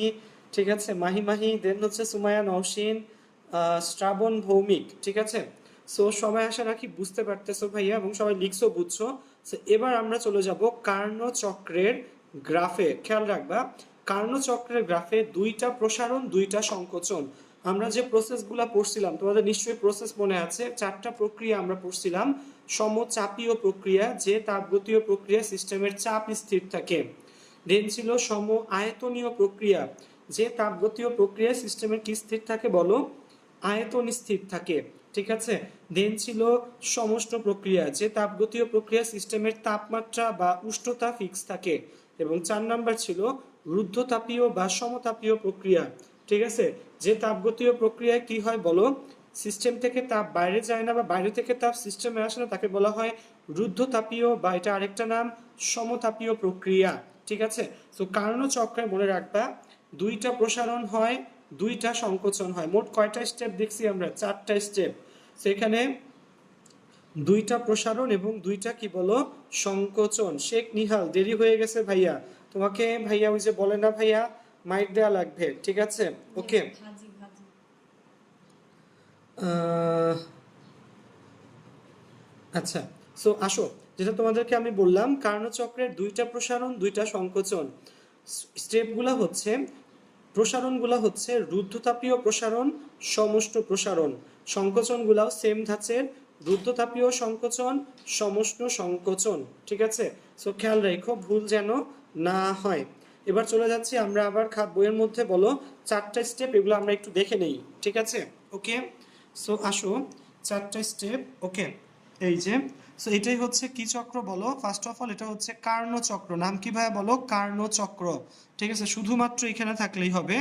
ঠিক আছে, মাহি মাহি, দেন হচ্ছে সুমায়া নওশিন, শ্রাবণ ভৌমিক, ঠিক আছে। সো সবাই আশা রাখি বুঝতে পারতেছো ভাইয়া, এবং সবাই লিখছো, বুঝছো। এবার আমরা চলে যাব কার্নো চক্রের গ্রাফে। খেয়াল রাখবা কার্নো চক্রের গ্রাফে 2টা প্রসারণ 2টা সংকোচন। আমরা যে প্রসেসগুলো পড়ছিলাম তোমাদের নিশ্চয়ই প্রসেস মনে আছে, 4টা প্রক্রিয়া আমরা পড়ছিলাম। সমচাপীয় প্রক্রিয়া, যে তাপগতীয় প্রক্রিয়া সিস্টেমের চাপ স্থির থাকে। দেন ছিল সম আয়তনীয় প্রক্রিয়া, যে তাপগতীয় প্রক্রিয়া সিস্টেমের কি স্থির থাকে বলো, আয়তন স্থির থাকে। ঠিক আছে। দেন ছিল সমষ্ট প্রক্রিয়া, যে তাপগতীয় প্রক্রিয়া সিস্টেমের তাপমাত্রা বা উষ্ণতা ফিক্স থাকে। এবং 4 নাম্বার ছিল রুদ্ধতাপীয় বা সমতাপীয় প্রক্রিয়া, ঠিক আছে। যে তাপগতীয় প্রক্রিয়ায় কি হয় বলো, সিস্টেম থেকে তাপ বাইরে যায় না বা বাইরে থেকে তাপ সিস্টেমে আসে না, তাকে বলা হয় রুদ্ধতাপীয় বা এটা আরেকটা নাম সমতাপীয় প্রক্রিয়া, ঠিক আছে। তো কার্নো চক্রে মনে রাখবা 2টা প্রসারণ হয়, 2টা সংকোচন হয়। মোট কয়টা স্টেপ দেখছি আমরা? 4টা স্টেপ। সেখানে 2টা প্রসারণ এবং 2টা কি বলো সংকোচন। শেখ নিহাল দেরি হয়ে গেছে ভাইয়া, তোমাকে ভাইয়া ওই যে বলে না ভাইয়া মাইক দেওয়া লাগবে, ঠিক আছে। ওকে, আচ্ছা। সো আসো, যেটা তোমাদেরকে আমি বললাম, কার্ণচক্রের 2টা প্রসারণ 2টা সংকোচন। স্টেপগুলা হচ্ছে, প্রসারণগুলা হচ্ছে রুদ্ধতাপীয় প্রসারণ, সমষ্ট প্রসারণ। সংকোচনগুলাও সেম ধাঁচের, রুদ্ধতাপীয় সংকোচন, সমষ্ণ সংকোচন, ঠিক আছে। সো খেয়াল রেখো ভুল যেন না হয়। এবার চলে যাচ্ছি আমরা আবার বইয়ের মধ্যে, বলো 4টা স্টেপ, এগুলো আমরা একটু দেখে নেই, ঠিক আছে। ওকে, সো আসো 4টা স্টেপ। ওকে, এই যে, সো এটাই হচ্ছে কি চক্র বলো? ফার্স্ট অফ অল এটা হচ্ছে কার্নো চক্র। নাম কি ভাইয়া বলো? কার্নো চক্র, ঠিক আছে। শুধুমাত্র এখানে থাকলেই হবে।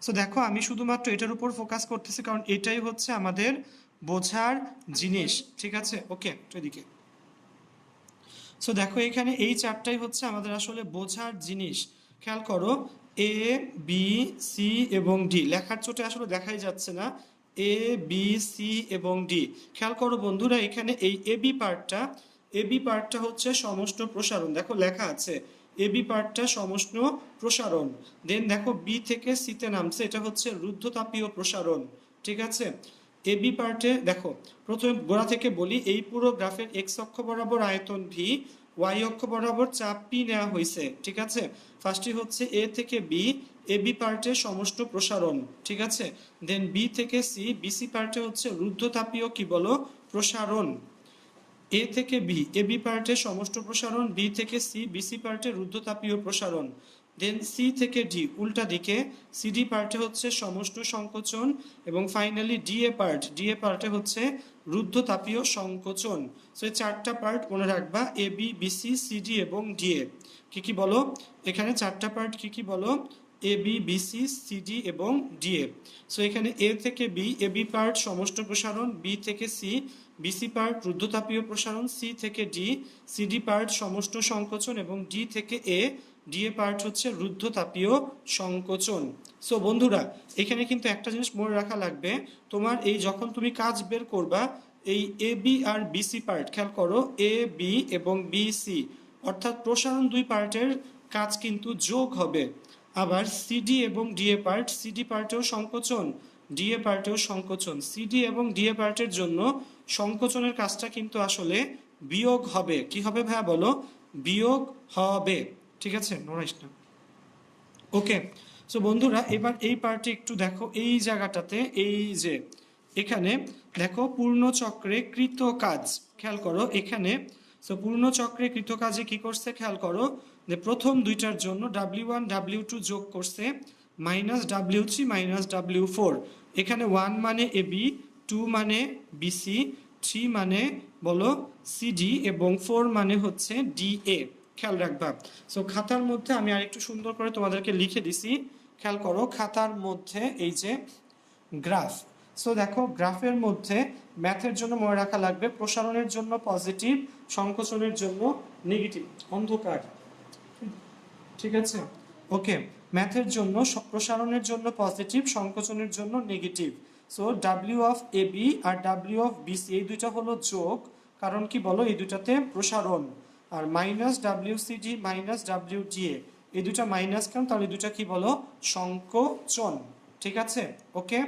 সো দেখো আমি শুধুমাত্র এটার উপর ফোকাস করতেছি, কারণ এটাই হচ্ছে আমাদের বোঝার জিনিস, ঠিক আছে। ওকে, এদিকে। সো দেখো এখানে এই 4টাই হচ্ছে আমাদের আসলে বোঝার জিনিস। খেয়াল করো, এ বি সি এবং ডি, লেখার চোটে আসলে দেখাই যাচ্ছে না, এ বি সি এবং ডি। খেয়াল করো বন্ধুরা, এখানে এই এবি পার্টটা হচ্ছে সমষ্ণ প্রসারণ, দেখো লেখা আছে এবি পার্টটা সমষ্ণ প্রসারণ। দেন দেখো বি থেকে সিতে নামছে, এটা হচ্ছে রুদ্ধতাপীয় প্রসারণ, ঠিক আছে। এবি পার্টে দেখো, প্রথমে গোড়া থেকে বলি, এই পুরো গ্রাফের এক্স অক্ষ বরাবর আয়তন ভি, ওয়াই অক্ষ বরাবর চাপ পি নেওয়া হয়েছে, ঠিক আছে। ফার্স্টই হচ্ছে এ থেকে বি, এবি পার্টে সমষ্ণ প্রসারণ, ঠিক আছে। দেন বি থেকে সি, বিসি পার্টে হচ্ছে রুদ্ধতাপীয় কি বলো প্রসারণ। এ থেকে বি, এবি পার্টে সমষ্ণ প্রসারণ, বি থেকে সি, বিসি পার্টে রুদ্ধতাপীয় প্রসারণ। দেন সি থেকে ডি উল্টা দিকে, সিডি পার্টে হচ্ছে সমষ্ণ সংকোচন, এবং ফাইনালি ডিএ পার্টে হচ্ছে রুদ্ধতাপীয় সংকোচন। সো এই 4টা পার্ট মনে রাখবা, এ বি, বিসি, সিডি এবং ডিএ। কি কি বলো এখানে 4টা পার্ট কি কি বলো? এ বি, বিসি, সিডি এবং ডিএ। সো এখানে এ থেকে বি, এবি পার্ট সমষ্ণ প্রসারণ, বি থেকে সি, বিসি পার্ট রুদ্ধতাপীয় প্রসারণ, সি থেকে ডি, সিডি পার্ট সমষ্ণ সংকোচন, এবং ডি থেকে এ, ডিএ পার্ট হচ্ছে রুদ্ধতাপীয় সংকোচন। সো বন্ধুরা, এখানে কিন্তু একটা জিনিস মনে রাখা লাগবে, তোমার এই যখন তুমি কাজ বের করবা, এই এ বি আর বিসি পার্ট খেয়াল করো, এ বি এবং বিসি অর্থাৎ প্রসারণ 2 পার্টের কাজ কিন্তু যোগ হবে। আবার সিডি এবং ডিএ পার্ট, সিডি পার্টেও সংকোচন, ডিএ পার্টেও সংকোচন। সিডি এবং ডিএ পার্টের জন্য সংকোচনের কাজটা কিন্তু আসলে বিয়োগ হবে। কি হবে ভাইয়া বলো? বিয়োগ হবে, ঠিক আছে। নড়াইস না। ওকে, সো বন্ধুরা এবার এই পার্টে একটু দেখো, এই জায়গাটাতে এই যে এখানে দেখো পূর্ণচক্রে কৃত কাজ, খেয়াল করো এখানে। সো পূর্ণচক্রে কৃত কাজে কি করছে খেয়াল করো, যে প্রথম 2টার জন্য W1 W2 যোগ করছে -W3 -W4। এখানে 1 মানে এবি, 2 মানে বিসি, 3 মানে বলো সিডি এবং 4 মানে হচ্ছে ডিএ। খেয়াল রাখবা। সো খাতার মধ্যে আমি আরেকটু সুন্দর করে তোমাদেরকে লিখে দিছি, খেয়াল করো খাতার মধ্যে এই যে গ্রাফ। সো দেখো গ্রাফের মধ্যে ম্যাথের জন্য মনে রাখা লাগবে, প্রসারণের জন্য পজিটিভ, সংকোচনের জন্য নেগেটিভ। অন্ধকার, ঠিক আছে। ওকে, ম্যাথের জন্য প্রসারণের জন্য পজিটিভ, সংকোচনের জন্য negative. So W of A B আর ডাব্লিউ অফ বিসি এই দুইটা হলো যোগ, কারণ কি বলো এই দুইটাতে প্রসারণ। আর minus W CD minus W DA, এই দুইটা মাইনাস কেন, তাহলে এই দুইটা কি বলো সংকোচন, ঠিক আছে। ওকে,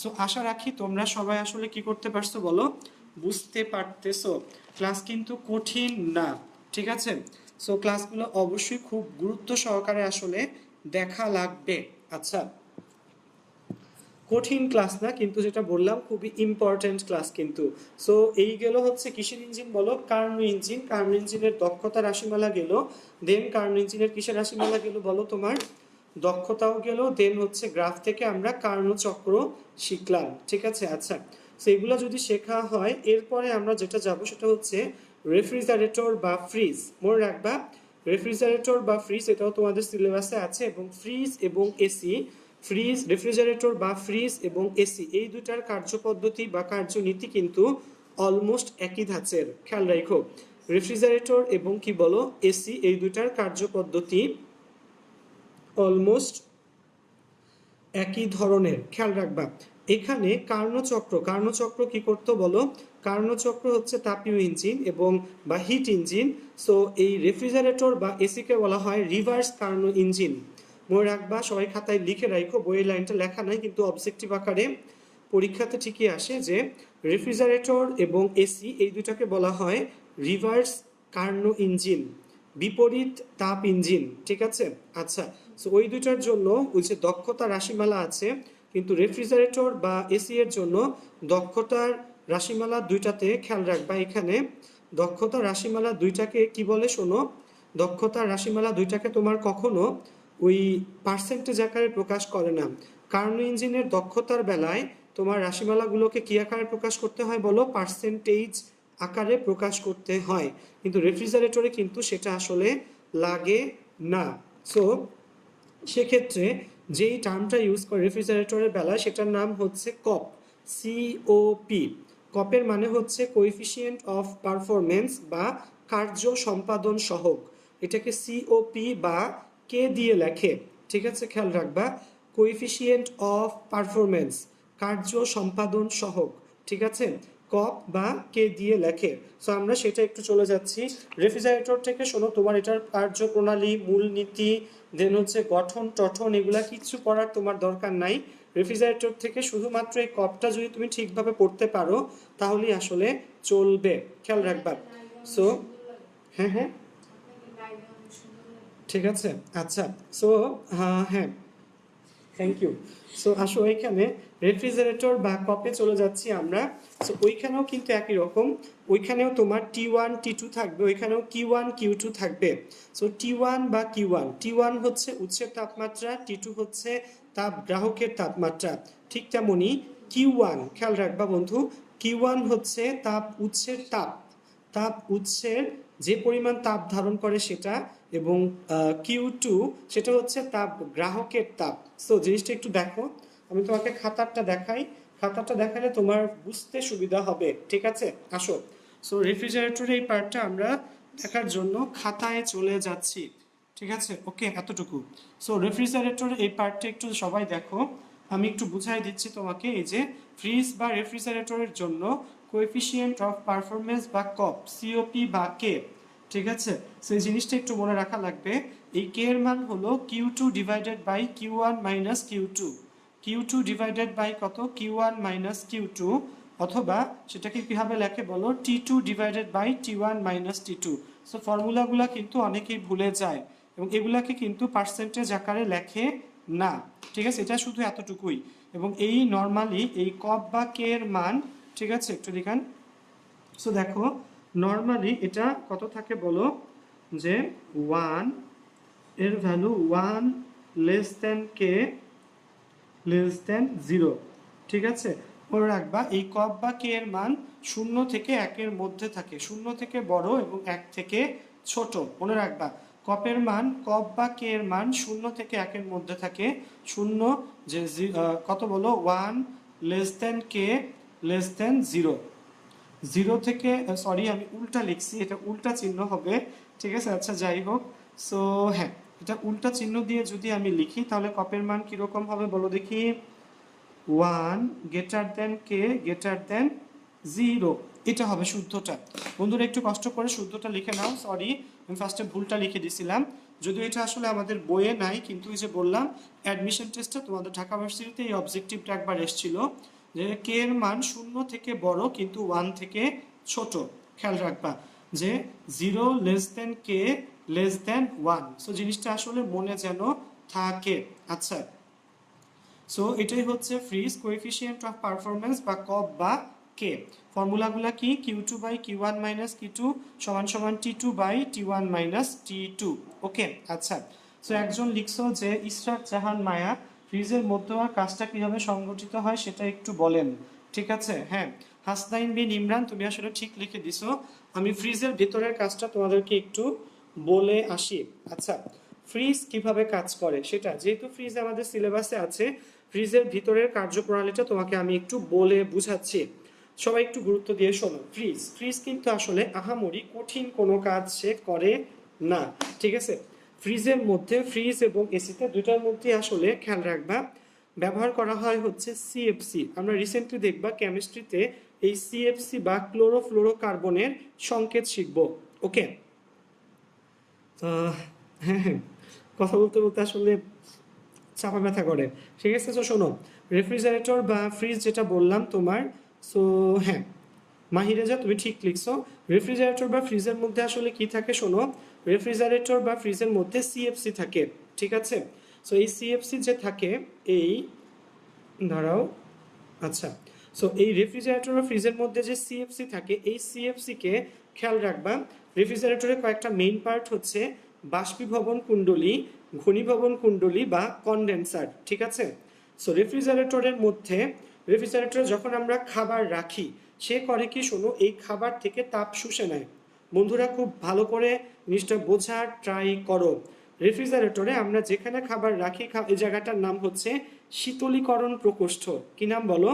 সো আশা রাখি তোমরা সবাই আসলে কি করতে পারছো বলো, বুঝতে পারতেছো। ক্লাস কিন্তু কঠিন না, ঠিক আছে। সো ক্লাসগুলো অবশ্যই খুব গুরুত্ব সহকারে আসলে দেখা লাগবে। আচ্ছা, কঠিন ক্লাস না, কিন্তু যেটা বললাম খুবই ইম্পর্টেন্ট ক্লাস কিন্তু। সো এই গেল হচ্ছে কিসের ইঞ্জিন বলো, কার্নো ইঞ্জিন। কার্নো ইঞ্জিনের দক্ষতা রাশিমালা গেল, দেন কার্নো ইঞ্জিনের কিসের রাশিমালা গেল বলো, তোমার দক্ষতাও গেল, দেন হচ্ছে গ্রাফ থেকে আমরা কার্নো চক্র শিখলাম, ঠিক আছে। আচ্ছা, সো এগুলো যদি শেখা হয় এরপরে আমরা যেটা যাব সেটা হচ্ছে রেফ্রিজারেটর বা ফ্রিজ। মনে রাখবা রেফ্রিজারেটর বা ফ্রিজ এটাও তোমাদের সিলেবাসে আছে, এবং ফ্রিজ এবং এসি, ফ্রিজ রেফ্রিজারেটর বা ফ্রিজ এবং এসি এই দুটার কার্যপদ্ধতি বা কার্যনীতি কিন্তু অলমোস্ট একই ধাঁচের, খেয়াল রাখো। রেফ্রিজারেটর এবং কি বলো এসি এই দুটার কার্যপদ্ধতি অলমোস্ট একই ধরনের, খেয়াল রাখবা। এখানে কার্ণচক্র কি করতো বলো? কার্ণচক্র হচ্ছে তাপীয় ইঞ্জিন এবং বা হিট ইঞ্জিন। সো এই রেফ্রিজারেটর বা এসিকে বলা হয় রিভার্স কার্ণ ইঞ্জিন। মনে রাখবা, সবাই খাতায় লিখে রাখো, বইয়ের লাইনটা লেখা নাই কিন্তু অবজেক্টিভ আকারে পরীক্ষাতে ঠিকই আসে যে রেফ্রিজারেটর এবং এসি এই দুটাকে বলা হয় রিভার্স কার্ণ ইঞ্জিন, বিপরীত তাপ ইঞ্জিন, ঠিক আছে। আচ্ছা, সো ওই দুটার জন্য ওই যে দক্ষতা রাশিমালা আছে, কিন্তু রেফ্রিজারেটর বা এসি এর জন্য দক্ষতার রাশিমালা দুইটাতে খেয়াল রাখবা। এখানে দক্ষতা রাশিমালা দুইটাকে কি বলে শোনো, দক্ষতা রাশিমালা দুইটাকে তোমার কখনো ওই পার্সেন্টেজ আকারে প্রকাশ করে না। কার্নো ইঞ্জিনের দক্ষতার বেলায় তোমার রাশিমালাগুলোকে কি আকারে প্রকাশ করতে হয় বলো? পার্সেন্টেজ আকারে প্রকাশ করতে হয়, কিন্তু রেফ্রিজারেটরে কিন্তু সেটা আসলে লাগে না। সো সেক্ষেত্রে যেই টার্মটা ইউজ করে রেফ্রিজারেটরের বেলায় সেটার নাম হচ্ছে কপ, সিওপি। কপের মানে হচ্ছে কোএফিসিয়েন্ট অফ পারফরমেন্স বা কার্য সম্পাদন সহগ, এটাকে সিওপি বা কে দিয়ে লেখে, ঠিক আছে, খেয়াল রাখবা। কোএফিসিয়েন্ট অফ পারফরমেন্স, কার্য সম্পাদন সহগ, ঠিক আছে, কপ বা কে দিয়ে লেখে। সো আমরা সেটা একটু চলে যাচ্ছি। রেফ্রিজারেটর থেকে শোনো, তোমার এটার কার্যপ্রণালী, মূলনীতি, দেন হচ্ছে গঠন টঠন এগুলা কিচ্ছু পড়ার তোমার দরকার নাই। রেফ্রিজারেটর থেকে শুধুমাত্র এই কপটা যদি তুমি ঠিকভাবে পড়তে পারো তাহলেই আসলে চলবে, খেয়াল রাখবা। সো হ্যাঁ হ্যাঁ ঠিক আছে। আচ্ছা, সো হ্যাঁ থ্যাংক ইউ। সো আসো এখানে রেফ্রিজারেটর বা কপে চলে যাচ্ছি আমরা। সো ওইখানেও কিন্তু একই রকম, ওইখানেও তোমার T1 T2 থাকবে, ওইখানেও Q1 Q2 থাকবে। সো T1 বা T1 হচ্ছে উৎসের তাপমাত্রা, T2 হচ্ছে তাপ গ্রাহকের তাপমাত্রা। ঠিক তেমনি Q1, খেয়াল রাখবা বন্ধু, Q1 হচ্ছে তাপ উৎসের তাপ উৎসের যে পরিমাণ তাপ ধারণ করে সেটা, এবং Q2 সেটা হচ্ছে তাপ গ্রাহকের তাপ। সো জিনিসটা একটু দেখো, আমি তোমাকে খাতারটা দেখাই, খাতারটা দেখালে তোমার বুঝতে সুবিধা হবে, ঠিক আছে। আসো, সো রেফ্রিজারেটরের এই পার্টটা আমরা দেখার জন্য খাতায় চলে যাচ্ছি, ঠিক আছে, ওকে, এতটুকু। সো রেফ্রিজারেটরের এই পার্টটা একটু সবাই দেখো, আমি একটু বুঝাই দিচ্ছি তোমাকে। এই যে ফ্রিজ বা রেফ্রিজারেটরের জন্য কোএফিসিয়েন্ট অফ পারফরমেন্স বা কপ, সিওপি বা কে, ঠিক আছে। সেই জিনিসটা একটু মনে রাখা লাগবে। এই কে এর মান হলো Q2 divided by Q1 minus Q2, Q2 divided by কত? Q1 মাইনাস Q2, অথবা সেটাকে কিভাবে লেখে বলো? T2 divided by T1 minus T2। So ফর্মুলাগুলো কিন্তু অনেকেই ভুলে যায় এবং এগুলাকে কিন্তু পার্সেন্টেজ আকারে লেখে না, ঠিক আছে, এটা শুধু এতটুকুই। এবং এই নর্মালি এই কপ বা কে এর মান, ঠিক আছে, একটু দেখান। সো দেখো নর্মালি এটা কত থাকে বলো? যে 1 এর value 1 less than k less than 0, ঠিক আছে। মনে রাখবা এই কপ বা কে এর মান 0 থেকে 1 এর মধ্যে থাকে, 0 থেকে বড় এবং 1 থেকে ছোট। মনে রাখবা কপের মান, কপ বা কে এর মান 0 থেকে 1 এর মধ্যে থাকে। 0 যে কত বলো? 1 less than k less than 0, 0 থেকে, সরি আমি উল্টা লিখছি, এটা উল্টা চিহ্ন হবে, ঠিক আছে। আচ্ছা যাই হোক, সো হ্যাঁ, এটা উল্টা চিহ্ন দিয়ে যদি আমি লিখি তাহলে কপের মান কিরকম হবে বলো দেখি? 1 greater than k greater than 0, এটা হবে শুদ্ধটা। বন্ধুরা একটু কষ্ট করে শুদ্ধটা লিখে নাও, সরি আমি ফার্স্টে ভুলটা লিখে দিছিলাম, যদিও এটা আসলে আমাদের বইয়ে নাই, কিন্তু এই যে বললাম অ্যাডমিশন টেস্টে তোমাদের ঢাকা ভার্সিটিতে এই অবজেক্টিভটা একবার এসেছিল যে কে এর মান 0 থেকে বড় কিন্তু 1 থেকে ছোট। খেয়াল রাখবা যে 0 less than k less than 1, so জিনিসটা আসলে মনে যেন থাকে। আচ্ছা, সো এটাই হচ্ছে ফ্রিজ কোএফিসিয়েন্ট অফ পারফরমেন্স বা কপ বা কে। ফর্মুলাগুলো কি? Q2 by Q1 minus Q2 সমান সমান T2 by T1 minus T2, ওকে। আচ্ছা, সো একজন লিখছো যে ইসরাত জাহান মায়া ফ্রিজের মধ্যে কাজটা কিভাবে সংগঠিত হয় সেটা একটু বলেন। ঠিক আছে, হ্যাঁ। হাসনাইন বিন ইমরান, তুমি আসলে ঠিক লিখে দিছো। আমি ফ্রিজের ভিতরের কাজটা তোমাদেরকে একটু বলে আসি। আচ্ছা, ফ্রিজ কিভাবে কাজ করে সেটা, যেহেতু ফ্রিজ আমাদের সিলেবাসে আছে, ফ্রিজের ভিতরের কার্যপ্রণালীটা তোমাকে আমি একটু বলে বুঝাচ্ছি। সবাই একটু গুরুত্ব দিয়ে শোনো। ফ্রিজ ফ্রিজ কিন্তু আসলে আহামরি কঠিন কোনো কাজ সে করে না, ঠিক আছে। ফ্রিজের মধ্যে, ফ্রিজ এবং এসিতে দুটার মধ্যে আসলে খেয়াল রাখবা ব্যবহার করা হয় হচ্ছে সিএফসি। আমরা রিসেন্টলি দেখবা কেমিস্ট্রিতে এই সিএফসি বা ক্লোরোফ্লোরোকার্বনের সংকেত শিখব। ওকে, হ্যাঁ হ্যাঁ, কথা বলতে বলতে আসলে চাপা ব্যথা করে। ঠিক আছে, তো শোনো, রেফ্রিজারেটর বা ফ্রিজ যেটা বললাম তোমার, সো হ্যাঁ মাহিরেজা তুমি ঠিক লিখছো। রেফ্রিজারেটর বা ফ্রিজের মধ্যে আসলে কি থাকে শোনো, রেফ্রিজারেটর বা ফ্রিজের মধ্যে সিএফসি থাকে, ঠিক আছে। সো এই সিএফসি যে থাকে, এই দাঁড়াও, আচ্ছা, সো এই রেফ্রিজারেটর বা ফ্রিজের মধ্যে যে সিএফসি থাকে, এই সিএফসি কে খেয়াল রাখবা, রেফ্রিজারেটরের কয়েকটা মেইন পার্ট হচ্ছে বাষ্পীভবন কুণ্ডলী, ঘনীভবন কুণ্ডলী বা কনডেন্সার, ঠিক আছে। সো রেফ্রিজারেটরের মধ্যে, রেফ্রিজারেটরে যখন আমরা খাবার রাখি, সে করে কি শোনো, এই খাবার থেকে তাপ শুষে নেয়। বন্ধুরা খুব ভালো করে জিনিসটা বোঝার ট্রাই করো। রেফ্রিজারেটরে আমরা যেখানে খাবার রাখি, এই জায়গাটার নাম হচ্ছে শীতলীকরণ প্রকোষ্ঠ। কি নাম বলো?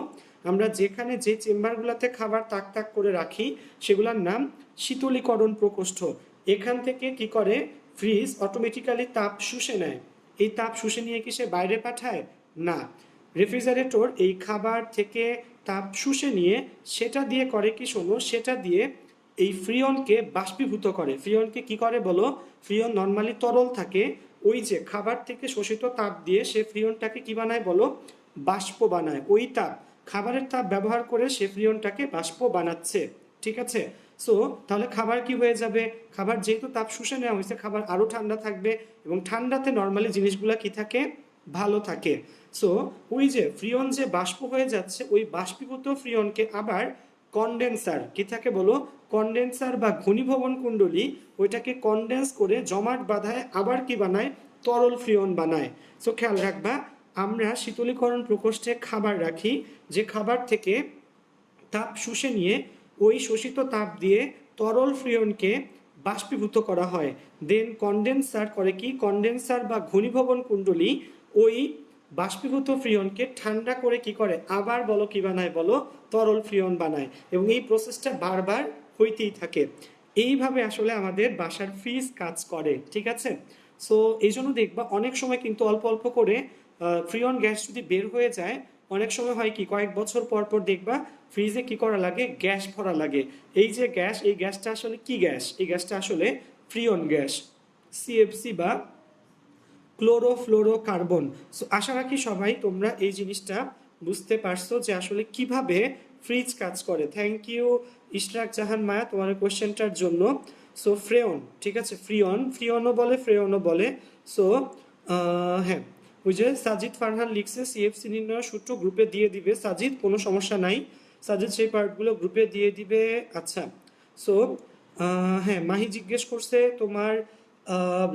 আমরা যেখানে যে চেম্বারগুলোতে খাবার তাক তাক করে রাখি সেগুলোর নাম শীতলীকরণ প্রকোষ্ঠ। এখান থেকে কি করে, ফ্রিজ অটোমেটিক্যালি তাপ শুষে নেয়। এই তাপ শুষে নিয়ে কি সে বাইরে পাঠায়? না, রেফ্রিজারেটর এই খাবার থেকে তাপ শুষে নিয়ে সেটা দিয়ে করে কি শোনো, সেটা দিয়ে এই ফ্রিয়নকে বাষ্পীভূত করে। ফ্রিয়নকে কি করে বলো? ফ্রিয়ন নর্মালি তরল থাকে, ওই যে খাবার থেকে শোষিত তাপ দিয়ে সে ফ্রিয়নটাকে কি বানায় বলো? বাষ্প বানায়। ওই তাপ, খাবারের তাপ ব্যবহার করে সে ফ্রিয়নটাকে বাষ্প বানাচ্ছে, ঠিক আছে। সো তাহলে খাবার কি হয়ে যাবে? খাবার যেহেতু তাপ শুষে নেওয়া হয়েছে, খাবার আরো ঠান্ডা থাকবে, এবং ঠান্ডাতে নর্মালি জিনিসগুলো কি থাকে? ভালো থাকে। সো ওই যে ফ্রিয়ন যে বাষ্প হয়ে যাচ্ছে, ওই বাষ্পীভূত ফ্রিয়নকে আবার কনডেন্সার, কি থাকে বলো? কনডেন্সার বা ঘনীভবন কুণ্ডলী, ওইটাকে কনডেন্স করে জমাট বাঁধায় আবার কি বানায়? তরল ফ্রিয়ন বানায়। সো খেয়াল রাখবা, আমরা শীতলীকরণ প্রকোষ্ঠে খাবার রাখি, যে খাবার থেকে তাপ শুষে নিয়ে ওই শোষিত তাপ দিয়ে তরল ফ্রিয়নকে বাষ্পীভূত করা হয়। দেন কনডেন্সার করে কি? কনডেন্সার বা ঘনীভবন কুণ্ডলী ওই বাষ্পীভূত ফ্রিয়নকে ঠান্ডা করে কি করে? আবার বলো কি বানায় বলো? তরল ফ্রিয়ন বানায়। এবং এই প্রসেসটা বারবার হইতেই থাকে। এইভাবে আসলে আমাদের বাসার ফ্রিজ কাজ করে, ঠিক আছে। সো এই জন্য দেখবা অনেক সময় কিন্তু অল্প অল্প করে ফ্রিয়ন গ্যাস যদি বের হয়ে যায়, অনেক সময় হয় কি, কয়েক বছর পর পর দেখবা ফ্রিজে কি করা লাগে? গ্যাস ভরা লাগে। এই যে গ্যাস, এই গ্যাসটা আসলে কি গ্যাস? এই গ্যাসটা আসলে ফ্রিয়ন গ্যাস, সিএফসি বা ক্লোরোফ্লোরোকার্বন। সো আশা রাখি সবাই তোমরা এই জিনিসটা বুঝতে পারছো যে আসলে কিভাবে ফ্রিজ কাজ করে। থ্যাংক ইউ ইশরাক জাহান মায়া তোমার কোয়েশ্চেনটার জন্য। সো ফ্রেয়ন, ঠিক আছে, ফ্রিয়ন, ফ্রিয়নও বলে, ফ্রেয়নও বলে। সো হ্যাঁ, ওই যে সাজিদ ফারহান লিখছে সিএফসি নির্ণয় সূত্র গ্রুপে দিয়ে দিবে। সাজিদ, কোনো সমস্যা নাই, সাজিদ সেই পার্টগুলো গ্রুপে দিয়ে দিবে। আচ্ছা, সো হ্যাঁ, মাহি জিজ্ঞেস করছে তোমার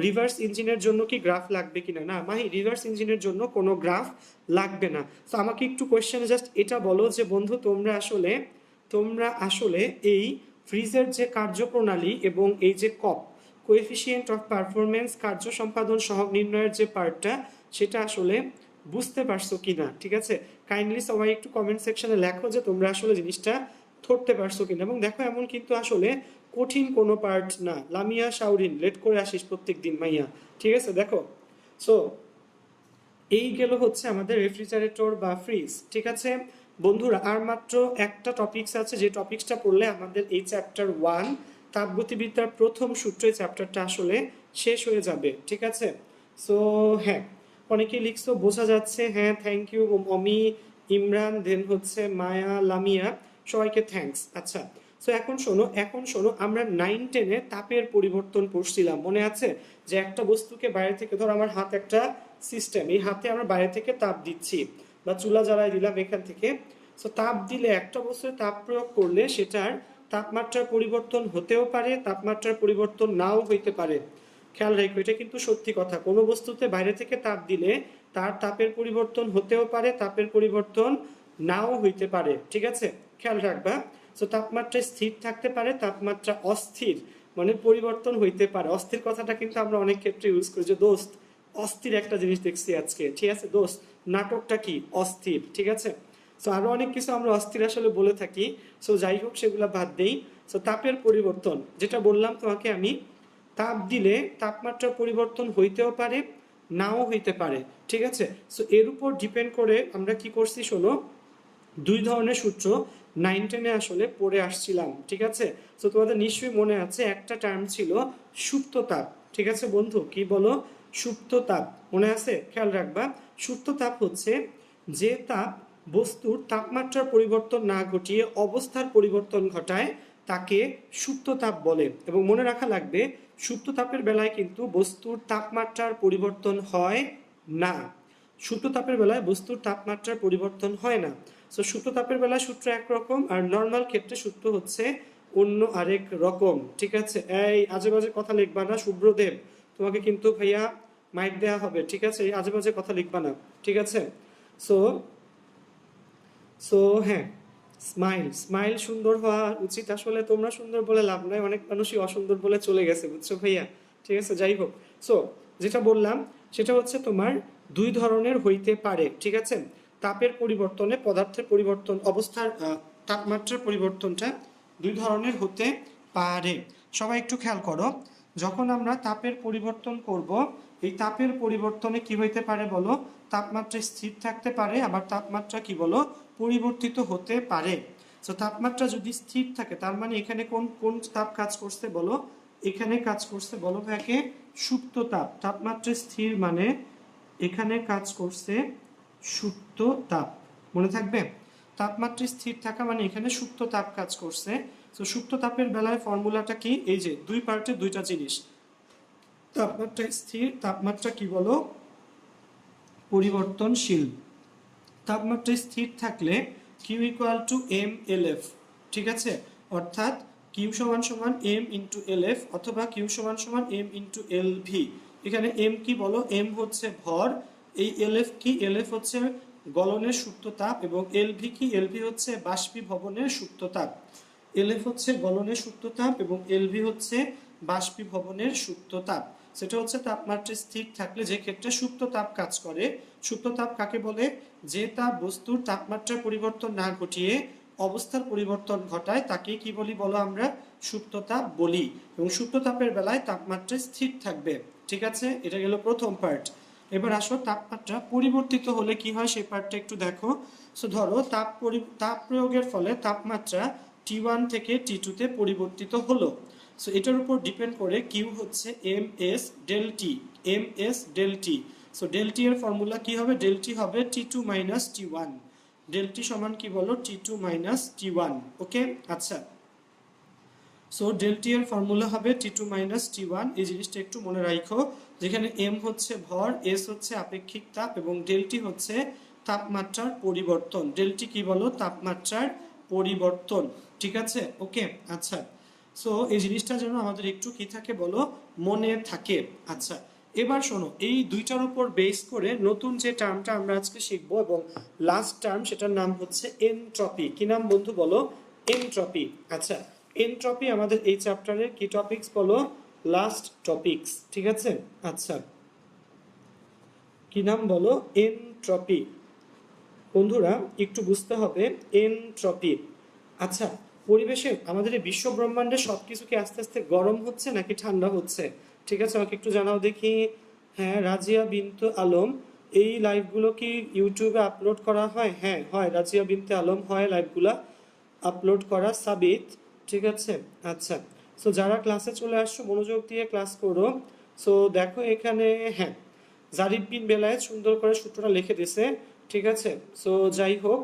রিভার্স ইঞ্জিনের জন্য কি গ্রাফ লাগবে কিনা। না মাহি, রিভার্স ইঞ্জিনের জন্য কোনো গ্রাফ লাগবে না। তো আমাকে একটু কোয়েশ্চেনে জাস্ট এটা বলো যে বন্ধু, তোমরা আসলে এই ফ্রিজের যে কার্যপ্রণালী এবং এই যে কপ, কোএফিসিয়েন্ট অফ পারফরমেন্স, কার্য সম্পাদন সহগ নির্ণয়ের যে পার্টটা, সেটা আসলে বুঝতে পারছো কিনা, ঠিক আছে। কাইন্ডলি সবাই একটু কমেন্ট সেকশনে লেখো যে তোমরা আসলে জিনিসটা ধরতে পারছো কিনা। এবং দেখো, এমন কিন্তু আসলে কঠিন কোনো পার্ট না। লামিয়া শাওরিন, লেট করে আসিস প্রত্যেক দিন মাইয়া, ঠিক আছে। দেখো, সো এই গেল হচ্ছে আমাদের রেফ্রিজারেটর বা ফ্রিজ, ঠিক আছে বন্ধুরা। আর মাত্র একটা টপিকস আছে, যে টপিকসটা পড়লে আমাদের এই চ্যাপ্টার 1 তাপগতিবিদ্যার প্রথম সূত্র, এই চ্যাপ্টারটা আসলে শেষ হয়ে যাবে, ঠিক আছে। সো হ্যাঁ, অনেকেই লিখছো, বোঝা যাচ্ছে, হ্যাঁ থ্যাংক ইউ অমি, ইমরান, দেন হচ্ছে মায়া, লামিয়া, সবাইকে থ্যাঙ্কস। আচ্ছা, সো এখন শোনো, আমরা 9-10-এ তাপের পরিবর্তন পড়ছিলাম, মনে আছে? যে একটা বস্তুকে বাইরে থেকে, ধর আমার হাত একটা সিস্টেম, এই হাতে আমরা বাইরে থেকে তাপ দিচ্ছি বা চুলা জ্বালায় দিলাম এখান থেকে। সো তাপ দিলে, একটা বস্তুতে তাপ প্রয়োগ করলে সেটার তাপমাত্রার পরিবর্তন হতেও পারে, তাপমাত্রার পরিবর্তন নাও হইতে পারে। খেয়াল রাখো, এটা কিন্তু সত্যি কথা। কোনো বস্তুতে বাইরে থেকে তাপ দিলে তার তাপের পরিবর্তন হতেও পারে, তাপের পরিবর্তন নাও হইতে পারে, ঠিক আছে, খেয়াল রাখবা। তো তাপমাত্রা স্থির থাকতে পারে, তাপমাত্রা অস্থির মানে পরিবর্তন হইতে পারে। অস্থির কথাটা কিন্তু আমরা অনেক ক্ষেত্রে ইউজ করি, যে দোস্ত অস্থির একটা জিনিস দেখছি আজকে, ঠিক আছে দোস্ত নাটকটা কি অস্থির, ঠিক আছে। সো আরো অনেক কিছু আমরা অস্থির আসলে বলে থাকি। সো যাই হোক সেগুলো বাদ দেই। সো তাপের পরিবর্তন যেটা বললাম তোমাকে আমি, তাপ দিলে তাপমাত্রা পরিবর্তন হইতেও পারে, নাও হইতে পারে, ঠিক আছে। সো এর উপর ডিপেন্ড করে আমরা কি করছি শোনো, দুই ধরনের সূত্র 9-10-এ আসলে পড়ে আসছিলাম, ঠিক আছে। তো তোমাদের নিশ্চয়ই মনে আছে একটা টার্ম ছিল সুপ্ত তাপ, ঠিক আছে বন্ধু, কি বলো, সুপ্ত তাপ মনে আছে, খেয়াল রাখবা। সুপ্ত তাপ হচ্ছে যে তাপ বস্তুর তাপমাত্রার পরিবর্তন না ঘটিয়ে অবস্থার পরিবর্তন ঘটায় তাকে সুপ্ত তাপ বলে। এবং মনে রাখা লাগবে সুপ্ত তাপের বেলায় কিন্তু বস্তুর তাপমাত্রার পরিবর্তন হয় না। সুপ্ত তাপের বেলায় বস্তুর তাপমাত্রার পরিবর্তন হয় না। সো সুপ্ত তাপের বেলায় সূত্র একরকম, আর নর্মাল ক্ষেত্রে সূত্র হচ্ছে অন্য আরেক রকম, ঠিক আছে। এই আজে বাজে কথা লিখবা না শুভ্রদেব, তোমাকে কিন্তু ভাইয়া মাইক দেওয়া হবে, ঠিক আছে, এই আজে বাজে কথা লিখবা না, ঠিক আছে। সো সো হ্যাঁ, স্মাইল স্মাইল সুন্দর হওয়া উচিত। আসলে তোমরা সুন্দর বলে লাভ নাই, অনেক মানুষই অসুন্দর বলে চলে গেছে, বুঝছো ভাইয়া, ঠিক আছে। যাই হোক, সো যেটা বললাম সেটা হচ্ছে তোমার দুই ধরনের হইতে পারে, ঠিক আছে। তাপের পরিবর্তনে পদার্থের পরিবর্তন, অবস্থার তাপমাত্রার পরিবর্তনটা দুই ধরনের হতে পারে। সবাই একটু খেয়াল করো, যখন আমরা তাপের পরিবর্তন করব, এই তাপের পরিবর্তনে কি হইতে পারে বলো, তাপমাত্রা স্থির থাকতে পারে, আবার তাপমাত্রা কি বলো পরিবর্তিত হতে পারে। তো তাপমাত্রা যদি স্থির থাকে তার মানে এখানে কোন কোন তাপ কাজ করছে বলো, এখানে কাজ করছে বলো ভাইকে সুপ্ত তাপ। তাপমাত্রা স্থির মানে এখানে কাজ করছে সুপ্ত তাপ, মনে থাকবে। তাপমাত্রা স্থির থাকা মানে এখানে সুপ্ত তাপ কাজ করছে। তো সুপ্ত তাপের বেলায় ফর্মুলাটা কি, এই যে দুই পার্টে দুইটা জিনিস, তাপমাত্রা স্থির, তাপমাত্রা কি বলো পরিবর্তনশীল। তাপমাত্রা স্থির থাকলে Q equal to M L F, ঠিক আছে, অর্থাৎ কিউ সমান সমান এম ইন্টু এল এফ অথবা কিউ সমান সমান এম ইন্টু এল ভি। এখানে এম কি বলো, এম হচ্ছে ভর, এই এল এফ কি, এল এফ হচ্ছে গলনের সুপ্ত তাপ, এবং এল ভি কি, এল ভি হচ্ছে বাষ্পীভবনের সুপ্ত তাপ। এল এফ হচ্ছে গলনের সুপ্ত তাপ এবং এল ভি হচ্ছে বাষ্পীভবনের সুপ্ত তাপ। সেটা হচ্ছে তাপমাত্রা স্থির থাকলে যে ক্ষেত্রে সুপ্ত তাপ কাজ করে। সুপ্ত তাপ কাকে বলে, যে তাপ বস্তুর তাপমাত্রার পরিবর্তন না ঘটিয়ে অবস্থার পরিবর্তন ঘটায় তাকে কি বলি বলো, আমরা সুপ্ত তাপ বলি। এবং সুপ্ত তাপের বেলায় তাপমাত্রা স্থির থাকবে, ঠিক আছে, এটা গেল প্রথম পার্ট। এবার আসো তাপমাত্রা পরিবর্তিত হলে কি হয় সেই পার্টটা একটু দেখো। সো ধরো তাপ প্রয়োগের ফলে তাপমাত্রা T1 থেকে T2 তে পরিবর্তিত হলো। সো এটার উপর ডিপেন্ড করে কিউ হচ্ছে M S del T, M S del T. So del T এর ফর্মুলা কি হবে, ডেল টি হবে T2 minus T1, del T সমান কি বলো T2 মাইনাস T1, ওকে আচ্ছা। সো ডেল টি এর ফর্মুলা হবে T2 মাইনাস T1, এই জিনিসটা একটু মনে রাখো, যেখানে এম হচ্ছে ভর, এস হচ্ছে আপেক্ষিক তাপ এবং ডেল টি হচ্ছে তাপমাত্রার পরিবর্তন। ডেল টি কি বলো, তাপমাত্রার পরিবর্তন, ঠিক আছে, ওকে আচ্ছা। সো এই জিনিসটা যেন আমাদের একটু কি থাকে বলো, মনে থাকে। আচ্ছা এবার শোনো, এই দুইটার উপর বেস করে নতুন যে টার্মটা আমরা আজকে শিখবো এবং লাস্ট টার্ম, সেটার নাম হচ্ছে এনট্রপি। কি নাম বন্ধু বলো, এনট্রপি। আচ্ছা এনট্রপি আমাদের এই চ্যাপ্টারের কি টপিকস বলো, লাস্ট টপিকস, ঠিক আছে। আচ্ছা কি নাম বলো, এনট্রপি। বন্ধুরা একটু বুঝতে হবে এনট্রপি। আচ্ছা পরিবেশে আমাদের এই বিশ্ব ব্রহ্মাণ্ডে সবকিছু কি আস্তে আস্তে গরম হচ্ছে নাকি ঠান্ডা হচ্ছে, ঠিক আছে, আমাকে একটু জানাও দেখি। হ্যাঁ রাজিয়া বিনতে আলম, এই লাইভগুলো কি ইউটিউবে আপলোড করা হয়? হ্যাঁ হয়, রাজিয়া বিনতে আলম হয় লাইভগুলা আপলোড করা, সাবিত, ঠিক আছে। আচ্ছা সো যারা ক্লাসে চলে আসছো মনোযোগ দিয়ে ক্লাস করো। সো দেখো এখানে হ্যাঁ জারিফ বিন বেলায়েত সুন্দর করে সূত্রটা লিখে দিছে, ঠিক আছে। সো যাই হোক,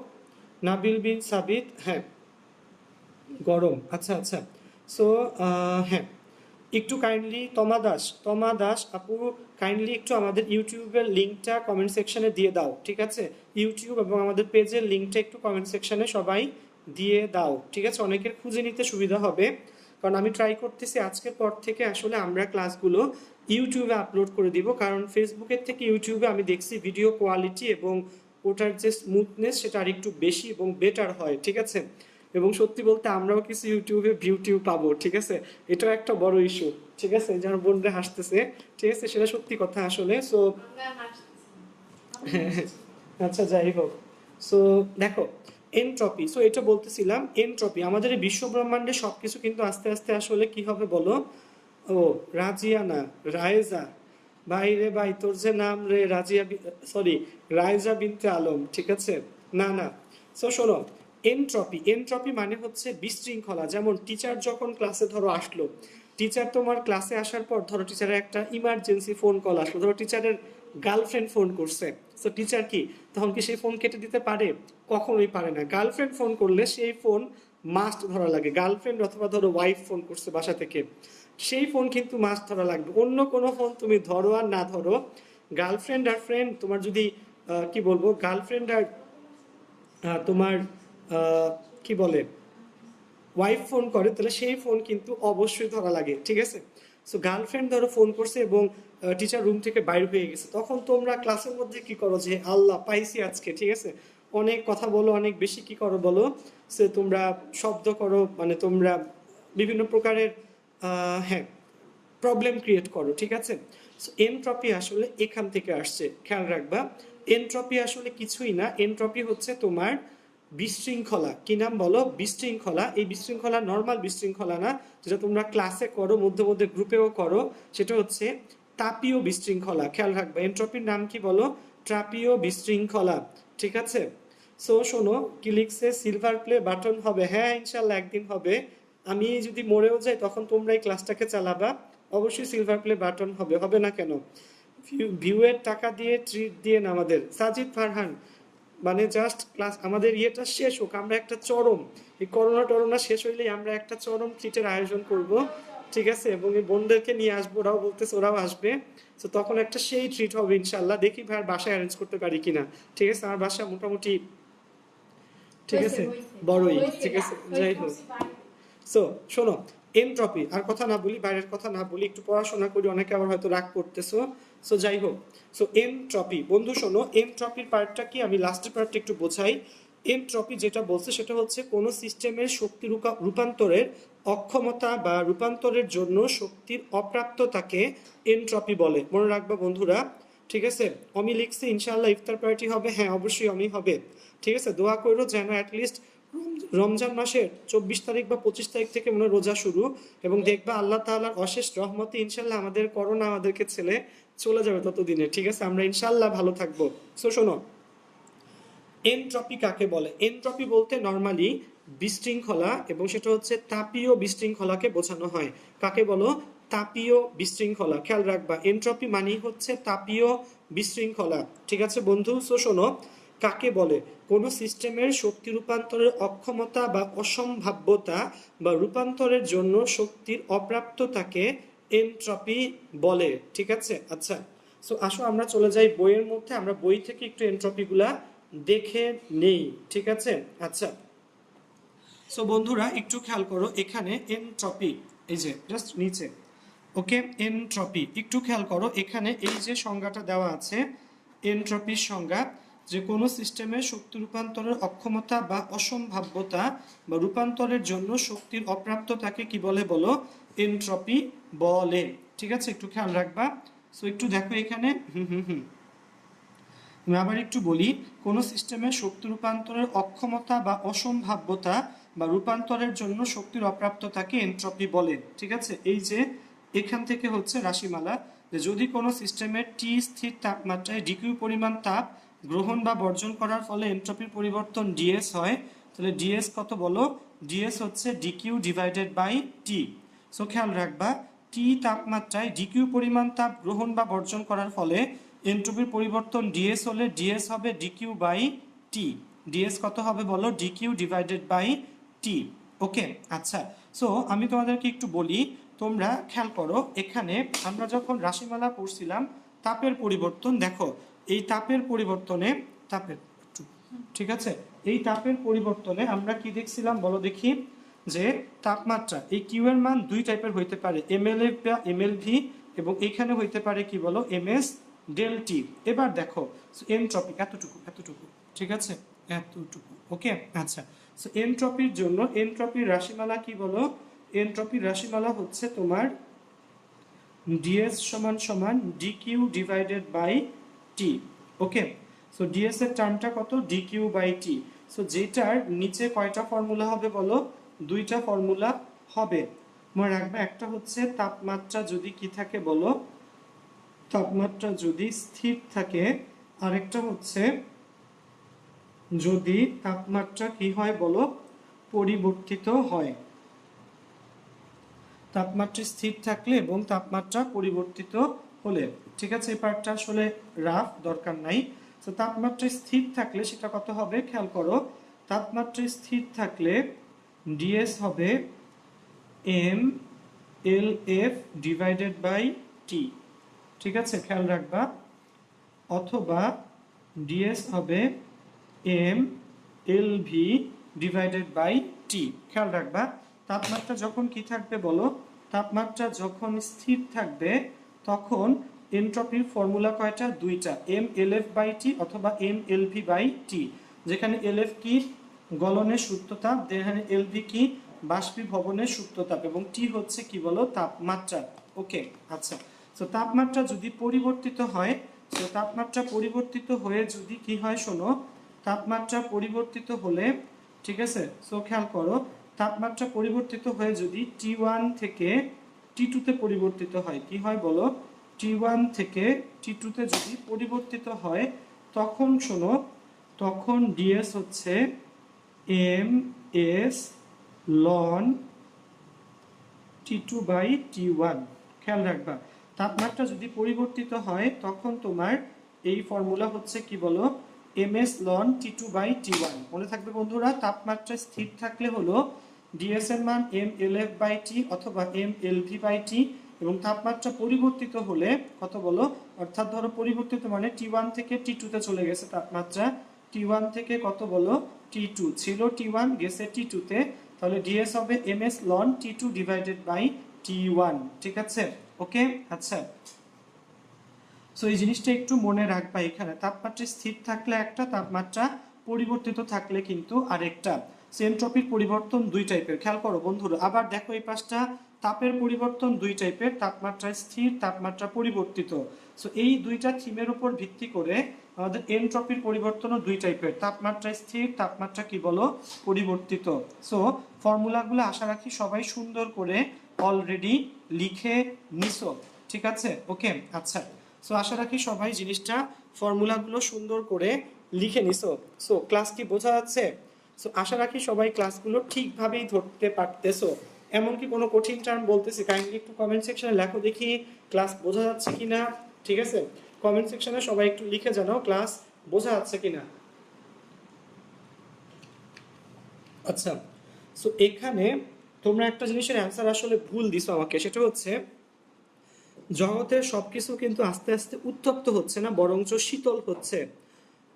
নাবিল বিন সাবিত, হ্যাঁ গরম, আচ্ছা আচ্ছা। সো হ্যাঁ একটু কাইন্ডলি তমা দাস আপু কাইন্ডলি একটু আমাদের ইউটিউবের লিঙ্কটা কমেন্ট সেকশনে দিয়ে দাও, ঠিক আছে। ইউটিউব এবং আমাদের পেজের লিঙ্কটা একটু কমেন্ট সেকশনে সবাই দিয়ে দাও, ঠিক আছে, অনেকের খুঁজে নিতে সুবিধা হবে। কারণ আমি ট্রাই করতেছি আজকের পর থেকে আসলে আমরা ক্লাসগুলো ইউটিউবে আপলোড করে দিব, কারণ ফেসবুকের থেকে ইউটিউবে আমি দেখছি ভিডিও কোয়ালিটি এবং ওটার যে স্মুথনেস সেটা আর একটু বেশি এবং বেটার হয়, ঠিক আছে। এবং সত্যি বলতে আমরাও কিছু ইউটিউবে ভিউ পাবো, ঠিক আছে, এটাও একটা বড় ইস্যু, ঠিক আছে, যারা বোনরা হাসতেছে, ঠিক আছে, সেটা সত্যি কথা আসলে। সো আচ্ছা যাই হোক, সো দেখো এনট্রপি, সো এটা বলতেছিলাম এনট্রপি আমাদের এই বিশ্ব ব্রহ্মাণ্ডে সবকিছু কিন্তু আস্তে আস্তে আসলে কি হবে বলো। ও রাজিয়ানা, রায়েজা, ভাই রে ভাই তোর যে নাম রে রাজিয়া, সরি রায়জা বিনতে আলম, ঠিক আছে, না না। সো শোনো, এনট্রপি, এনট্রপি মানে হচ্ছে বিশৃঙ্খলা। যেমন টিচার যখন ক্লাসে ধরো আসলো, টিচার তোমার ক্লাসে আসার পর ধরো টিচারের একটা ইমার্জেন্সি ফোন কল আসলো, ধরো টিচারের গার্লফ্রেন্ড ফোন করছে, তো টিচার কি তখন কি সেই ফোন কেটে দিতে পারে? কখনোই পারে না। গার্লফ্রেন্ড ফোন করলে সেই ফোন মাস্ট ধরা লাগে। গার্লফ্রেন্ড অথবা ধরো ওয়াইফ ফোন করছে বাসা থেকে, সেই ফোন কিন্তু মাস্ট ধরা লাগবে। অন্য কোনো ফোন তুমি ধরো আর না ধরো, গার্লফ্রেন্ড আর ফ্রেন্ড তোমার যদি কি বলবো, গার্লফ্রেন্ড আর তোমার কি বলে ওয়াইফ ফোন করে, তাহলে সেই ফোন কিন্তু অবশ্যই ধরা লাগে, ঠিক আছে। সো গার্লফ্রেন্ড ধরো ফোন করছে এবং টিচার রুম থেকে বাইর হয়ে গেছে, তখন তোমরা ক্লাসের মধ্যে কি করো, যে আল্লাহ পাইছি আজকে, ঠিক আছে, অনেক কথা বলো, অনেক বেশি কি করো বলো, সে তোমরা শব্দ করো, মানে তোমরা বিভিন্ন প্রকারের হ্যাঁ প্রবলেম ক্রিয়েট করো, ঠিক আছে। সো এনট্রপি আসলে এখান থেকে আসছে, খেয়াল রাখবা। এনট্রপি আসলে কিছুই না, এনট্রপি হচ্ছে তোমার বিশৃঙ্খলা। কি নাম বলো? বিশৃঙ্খলা। এই বিশৃঙ্খলা নর্মাল বিশৃঙ্খলা না, যেটা তোমরা ক্লাসে করো, মধ্যে মধ্যে গ্রুপেও করো, সেটা হচ্ছে তাপীয় বিশৃঙ্খলা। খেয়াল রাখবা, এনট্রপির নাম কি বলো? তাপীয় বিশৃঙ্খলা, ঠিক আছে। সো শোনো কি লিখছে, সিলভার প্লে বাটন হবে, হ্যাঁ ইনশাল্লাহ একদিন হবে। আমি যদি মরেও যাই তখন তোমরা এই ক্লাসটাকে চালাবা, অবশ্যই সিলভার প্লে বাটন হবে, হবে না কেন? ভিউয়ের টাকা দিয়ে ট্রিট দিয়ে না আমাদের সাজিদ ফারহান, মানে জাস্ট ক্লাস আমাদের ইয়েটা শেষ হোক, আমরা একটা চরম, এই করোনা টরোনা শেষ হইলেই আমরা একটা চরম ট্রিটের আয়োজন করব, ঠিক আছে, এবং এই বোনদেরকে নিয়ে আসবো, ওরাও বলতেছে ওরাও আসবে। তো তখন একটা সেই ট্রিট হবে ইনশাল্লাহ। দেখি ভাইয়ের বাসায় অ্যারেঞ্জ করতে পারি কিনা, ঠিক আছে। আমার বাসা মোটামুটি ঠিক আছে বড়ই, ঠিক আছে, যাই হোক। সো শোনো, এনট্রপি, আর কথা না বলি, বাইরের কথা না বলি, একটু পড়াশোনা করি, অনেকে আবার হয়তো রাগ করতেছো। সো যাই হোক, সো এনট্রপি বন্ধু শোনো, এনট্রপির পার্টটা কি আমি লাস্টের পার্টটা একটু বোঝাই। এনট্রপি যেটা বলছে সেটা হচ্ছে কোনো সিস্টেমের শক্তি রূপান্তরের অক্ষমতা বা রূপান্তরের জন্য শক্তির অপ্রাপ্ততাকে এনট্রপি বলে। মনে রাখবা বন্ধুরা, ঠিক আছে। অমি লিখছে ইনশাআল্লাহ ইফতার পার্টি হবে, হ্যাঁ অবশ্যই অমি হবে, ঠিক আছে। দোয়া করো যেন অ্যাটলিস্ট রমজান মাসের 24 তারিখ বা 25 তারিখ থেকে মনে রোজা শুরু, এবং দেখবা আল্লাহ তাআলার অশেষ রহমতে ইনশাল্লাহ আমাদের করোনা আমাদেরকে ছেলে চলে যাবে ততদিনে, ঠিক আছে, আমরা ইনশাল্লাহ ভালো থাকবো। সো শোনো, এনট্রপি কাকে বলে? এনট্রপি বলতে নর্মালি বিশৃঙ্খলা, এবং সেটা হচ্ছে তাপীয় বিশৃঙ্খলাকে বোঝানো হয়। কাকে বলো? তাপীয় বিশৃঙ্খলা। খেয়াল রাখবা, এনট্রপি মানেই হচ্ছে তাপীয় বিশৃঙ্খলা, ঠিক আছে বন্ধু। সো শোনো, কাকে বলে? কোনো সিস্টেমের শক্তি রূপান্তরের অক্ষমতা বা অসম্ভাব্যতা বা রূপান্তরের জন্য শক্তির অপ্রাপ্ততাকে এনট্রপি বলে, ঠিক আছে। আচ্ছা, সো আসো আমরা চলে যাই বইয়ের মধ্যে, আমরা বই থেকে একটু এনট্রপিগুলা দেখে নেই, ঠিক আছে। আচ্ছা, সো বন্ধুরা একটু খেয়াল করো, এখানে এনট্রপি, এই যে জাস্ট নিচে, ওকে, এনট্রপি একটু খেয়াল করো, এখানে এই যে সংজ্ঞাটা দেওয়া আছে, এনট্রপির সংজ্ঞা, যে কোনো সিস্টেমে শক্তি রূপান্তরের অক্ষমতা বা অসম্ভাব্যতা বা রূপান্তরের জন্য শক্তির অপ্রাপ্ততাকে কি বলে বলো? এনট্রপি বলে, ঠিক আছে, একটু খেয়াল রাখবা। সো একটু দেখো এখানে, আমি আবার একটু বলি, কোন সিস্টেমে শক্তি রূপান্তরের অক্ষমতা বা অসম্ভাব্যতা বা রূপান্তরের জন্য শক্তির অপ্রাপ্ততাকে এনট্রপি বলে, ঠিক আছে। এই যে এখান থেকে হচ্ছে রাশিমালা, যে যদি কোনো সিস্টেমের টি স্থির তাপমাত্রায় ডিকিউ পরিমাণ তাপ গ্রহণ বা বর্জন করার ফলে এনট্রপির পরিবর্তন ডিএস হয়, তাহলে ডিএস কত বলো? ডিএস হচ্ছে DQ divided by T. So খেয়াল রাখবা, টি তাপমাত্রায় ডিকিউ পরিমাণ তাপ গ্রহণ বা বর্জন করার ফলে এনট্রপির পরিবর্তন ডিএস হলে ডিএস হবে ডিকিউ বাই টি। ডিএস কত হবে বলো? ডিকিউ ডিভাইডেড বাই টি, ওকে। আচ্ছা, সো আমি তোমাদেরকে একটু বলি, তোমরা খেয়াল করো, এখানে আমরা যখন রাশিমালা পড়ছিলাম তাপের পরিবর্তন, দেখো এই তাপের পরিবর্তনে, তাপের, ঠিক আছে, এই তাপের পরিবর্তনে আমরা কি দেখছিলাম বলো দেখি, যে তাপমাত্রা, এই কিউ এর মান দুই টাইপের হইতে পারে, এমএলএ বা এমএলভি, এবং এখানে হইতে পারে কি বলো? MS del T. এবার দেখো এনট্রপি এতটুকু এতটুকু, ঠিক আছে, এতটুকু, ওকে। আচ্ছা, সো এনট্রপির জন্য এনট্রপির রাশিমালা কি বলো? এনট্রপির রাশিমালা হচ্ছে তোমার ডিএস সমান সমান DQ divided by T, okay. So DS এর টার্মটা কত? DQ by T. সো যেটার নিচে কয়টা ফর্মুলা হবে বলো? দুইটা ফর্মুলা হবে। মনে রাখবে, একটা হচ্ছে তাপমাত্রা যদি কি থাকে বলো? তাপমাত্রা যদি স্থির থাকে, আরেকটা হচ্ছে যদি তাপমাত্রা কি হয় বলো? পরিবর্তিত হয়। তাপমাত্রা স্থির থাকলে এবং তাপমাত্রা পরিবর্তিত হলে, ঠিক আছে। এই পার্টটা আসলে রাফ, দরকার নাই। তো তাপমাত্রা স্থির থাকলে সেটা কত হবে খেয়াল করো। তাপমাত্রা স্থির থাকলে ডিএস হবে M L F divided by T, ঠিক আছে, খেয়াল রাখবা। অথবা ডিএস হবে M L V divided by T, খেয়াল রাখবা। তাপমাত্রা যখন কি থাকবে বলো? তাপমাত্রা যখন স্থির থাকবে তখন এনট্রপির ফর্মুলা কয়টা? দুইটা, M L F by T অথবা M L V by T. যেখানে এল এফ কি গলনের সুপ্ত তাপ, যেখানে এল ভি কি বাষ্পীভবনের সুপ্ত তাপ, এবং টি হচ্ছে কি বলো? তাপমাত্রা, ওকে। আচ্ছা, তো তাপমাত্রা যদি পরিবর্তিত হয়, তো তাপমাত্রা পরিবর্তিত হয়ে যদি কি হয় শোনো, তাপমাত্রা পরিবর্তিত হলে, ঠিক আছে, সো খেয়াল করো, তাপমাত্রা পরিবর্তিত হয়ে যদি টি ওয়ান থেকে টি টুতে পরিবর্তিত হয়, কি হয় বলো? টি ওয়ান থেকে টি টুতে যদি পরিবর্তিত হয়, তখন শোনো, তখন ডিএস হচ্ছে M S ln T two by T one, খেয়াল রাখবা। তাপমাত্রা যদি পরিবর্তিত হয় তখন তোমার এই ফর্মুলা হচ্ছে কি বলো? M S ln T two by T one. মনে থাকবে বন্ধুরা, তাপমাত্রা স্থির থাকলে হলো ডিএস এর মান M L F by T অথবা M L V by T, এবং তাপমাত্রা পরিবর্তিত হলে কত বলো? অর্থাৎ ধরো পরিবর্তিত মানে টি ওয়ান থেকে টি টুতে চলে গেছে তাপমাত্রা, টি ওয়ান থেকে কত বলো? টি টু ছিল, টি ওয়ান গেছে টি টুতে, তাহলে ডিএস হবে M S ln T two divided by T one, ঠিক আছে, ওকে। আচ্ছা, সো এই জিনিসটা একটু মনে রাখবা। এখানে তাপমাত্রা স্থির থাকলে একটা, তাপমাত্রা পরিবর্তিত থাকলে কিন্তু আরেকটা। এনট্রপির পরিবর্তন দুই টাইপের, খেয়াল করো বন্ধুরা। আবার দেখো এই পাশটা, তাপের পরিবর্তন দুই টাইপের, তাপমাত্রা স্থির, তাপমাত্রা পরিবর্তিত। সো এই দুইটা থিমের উপর ভিত্তি করে আমাদের এনট্রপির পরিবর্তনও দুই টাইপের, তাপমাত্রা স্থির, তাপমাত্রা কি বলো? পরিবর্তিত। সো ফর্মুলাগুলো আশা রাখি সবাই সুন্দর করে অলরেডি লিখে নিছো, ঠিক আছে, ওকে। আচ্ছা, সো আশা রাখি সবাই জিনিসটা, ফর্মুলাগুলো সুন্দর করে লিখে নিছো। সো ক্লাস কি বোঝা যাচ্ছে? সো আশা রাখি সবাই ক্লাসগুলো ঠিকভাবেই ধরতে পারতেছো। এমনকি কোনো কঠিন টার্ম বলতেছি, কাইন্ডলি একটু কমেন্ট সেকশনে লেখো দেখি ক্লাস বোঝা যাচ্ছে কিনা, ঠিক আছে। কমেন্ট সেকশনে সবাই একটু লিখে জানাও ক্লাস বোঝা যাচ্ছে কিনা। আচ্ছা, সো এখানে তোমরা একটা জিনিসের অ্যান্সার আসলে ভুল দিছো আমাকে, সেটা হচ্ছে জগতের সবকিছু কিন্তু আস্তে আস্তে উত্তপ্ত হচ্ছে না, বরঞ্চ শীতল হচ্ছে।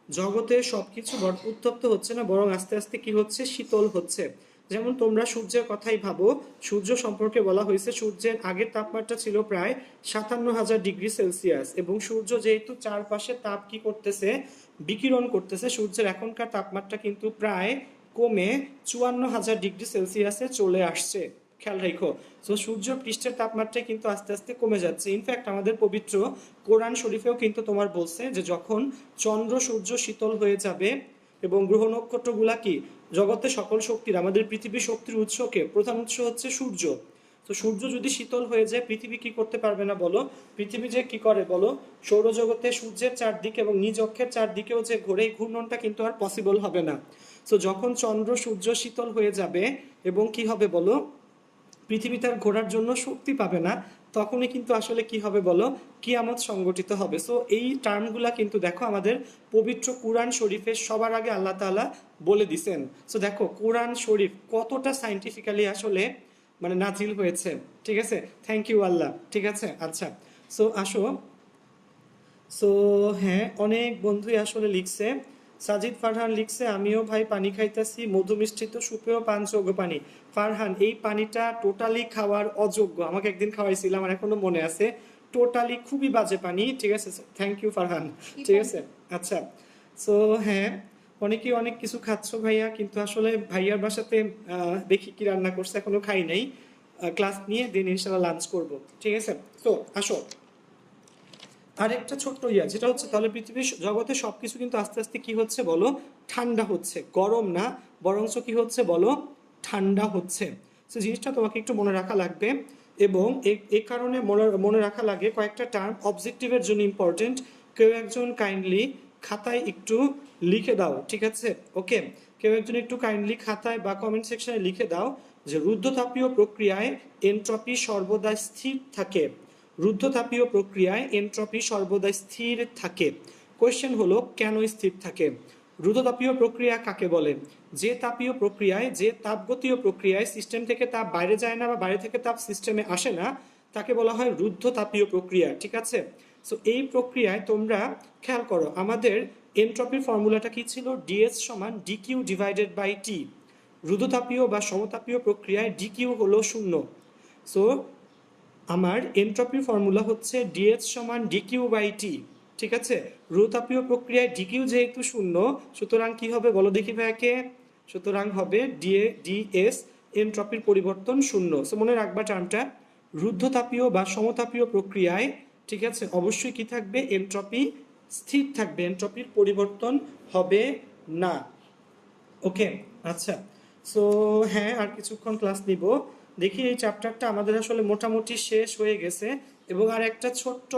জগতের সবকিছু উত্তপ্ত হচ্ছে না, বরং আস্তে আস্তে কি হচ্ছে? শীতল হচ্ছে। যেমন তোমরা সূর্যের কথাই ভাবো, সূর্য সম্পর্কে বলা হয়েছে সূর্যের আগের তাপমাত্রা ছিল প্রায় 57,000 ডিগ্রি সেলসিয়াস, এবং সূর্য যেহেতু চারপাশে তাপ কি করতেছে? বিকিরণ করতেছে, সূর্যের এখনকার তাপমাত্রা কিন্তু প্রায় কমে 54,000 ডিগ্রি সেলসিয়াসে চলে আসছে, খেয়াল রেখো। তো সূর্য পৃষ্ঠের তাপমাত্রা কিন্তু আস্তে আস্তে কমে যাচ্ছে। ইনফ্যাক্ট আমাদের পবিত্র কোরআন শরীফেও কিন্তু তোমার বলছে যে যখন চন্দ্র সূর্য শীতল হয়ে যাবে এবং গ্রহ নক্ষত্রগুলা কি জগতে সকল শক্তির, আমাদের পৃথিবীর শক্তির উৎসকে প্রধান উৎস হচ্ছে সূর্য। তো সূর্য যদি শীতল হয়ে যায় পৃথিবী কি করতে পারবে না বলো? পৃথিবী যে কি করে বলো? সৌরজগতে সূর্যের চারদিকে এবং নিজ অক্ষের চারদিকেও যে ঘোরে, এই ঘূর্ণনটা কিন্তু আর পসিবল হবে না। তো যখন চন্দ্র সূর্য শীতল হয়ে যাবে এবং কি হবে বলো? পৃথিবী তার ঘোরার জন্য শক্তি পাবে না, তখনই কিন্তু আসলে কি হবে বলো? কিয়ামত সংগঠিত হবে। সো এই টার্মগুলা কিন্তু দেখো আমাদের পবিত্র কুরআন শরীফের সবার আগে আল্লাহ তাআলা বলে দিছেন। সো দেখো কোরআন শরীফ কতটা সাইন্টিফিক্যালি আসলে মানে নাজিল হয়েছে, ঠিক আছে। থ্যাংক ইউ আল্লাহ, ঠিক আছে। আচ্ছা, সো আসো, সো হ্যাঁ, অনেক বন্ধুই আসলে লিখছে। সাজিদ ফারহান লিখছে আমিও ভাই পানি খাইতেছি, মধু মিষ্টিত সুপেয় পানযোগ্য পানি। ফারহান, এই পানিটা টোটালি খাওয়ার অযোগ্য, আমাকে একদিন খাওয়াইছিল, আমার এখনো মনে আছে। টোটালি খুবই বাজে পানি, ঠিক আছে। থ্যাংক ইউ ফারহান, ঠিক আছে। আচ্ছা, সো হ্যাঁ, অনেকেই অনেক কিছু খাচ্ছ ভাইয়া, কিন্তু আসলে ভাইয়ার বাসাতে দেখি কি রান্না করছে, এখনো খাই নাই। ক্লাস নিয়ে দিন ইনশাল্লাহ লাঞ্চ করব, ঠিক আছে। তো আসো, আরেকটা ছোট্ট যেটা হচ্ছে, তাহলে পৃথিবীর জগতে সবকিছু কিন্তু আস্তে আস্তে কি হচ্ছে বলো, ঠান্ডা হচ্ছে, গরম না, বরঞ্চ কি হচ্ছে বলো, ঠান্ডা হচ্ছে। সো জিনিসটা তোমাকে একটু মনে রাখা লাগবে, এবং এ কারণে মনে রাখা লাগে কয়েকটা টার্ম অবজেক্টিভের জন্য ইম্পর্টেন্ট। কেউ একজন কাইন্ডলি খাতায় একটু লিখে দাও, ঠিক আছে, ওকে। কেউ একজন একটু কাইন্ডলি খাতায় বা কমেন্ট সেকশনে লিখে দাও যে রুদ্ধতাপীয় প্রক্রিয়ায় এনট্রপি সর্বদা স্থির থাকে। রুদ্ধতাপীয় প্রক্রিয়ায় এনট্রপি সর্বদা স্থির থাকে। কোয়েশ্চেন হলো, কেন স্থির থাকে? রুদ্ধতাপীয় প্রক্রিয়া কাকে বলে? যে তাপীয় প্রক্রিয়ায়, যে তাপগতীয় প্রক্রিয়ায় সিস্টেম থেকে তাপ বাইরে যায় না বা বাইরে থেকে তাপ সিস্টেমে আসে না, তাকে বলা হয় রুদ্ধতাপীয় প্রক্রিয়া, ঠিক আছে। সো এই প্রক্রিয়ায় তোমরা খেয়াল করো, আমাদের এনট্রপির ফর্মুলাটা কি ছিল? ডিএস সমান ডিকিউ ডিভাইডেড বাই টি। রুদ্ধতাপীয় বা সমতাপীয় প্রক্রিয়ায় ডিকিউ হলো 0। সো আমার এনট্রপির ফর্মুলা হচ্ছে ডিএস সমান ডিকিউ বাই টি, ঠিক আছে। রুদ্ধতাপীয় প্রক্রিয়ায় ডিকিউ যেহেতু 0, সুতরাং কি হবে বলো দেখি ভাইয়াকে? সুতরাং হবে ডিএস, এনট্রপির পরিবর্তন 0। সো মনে রাখবা টার্মটা, রুদ্ধতাপীয় বা সমতাপীয় প্রক্রিয়ায়, ঠিক আছে, অবশ্যই কি থাকবে? এনট্রপি স্থির থাকবে, এনট্রপির পরিবর্তন হবে না, ওকে। আচ্ছা, সো হ্যাঁ, আর কিছুক্ষণ ক্লাস নিব। দেখি এই চ্যাপ্টারটা আমাদের আসলে মোটামুটি শেষ হয়ে গেছে, এবং আর একটা ছোট্ট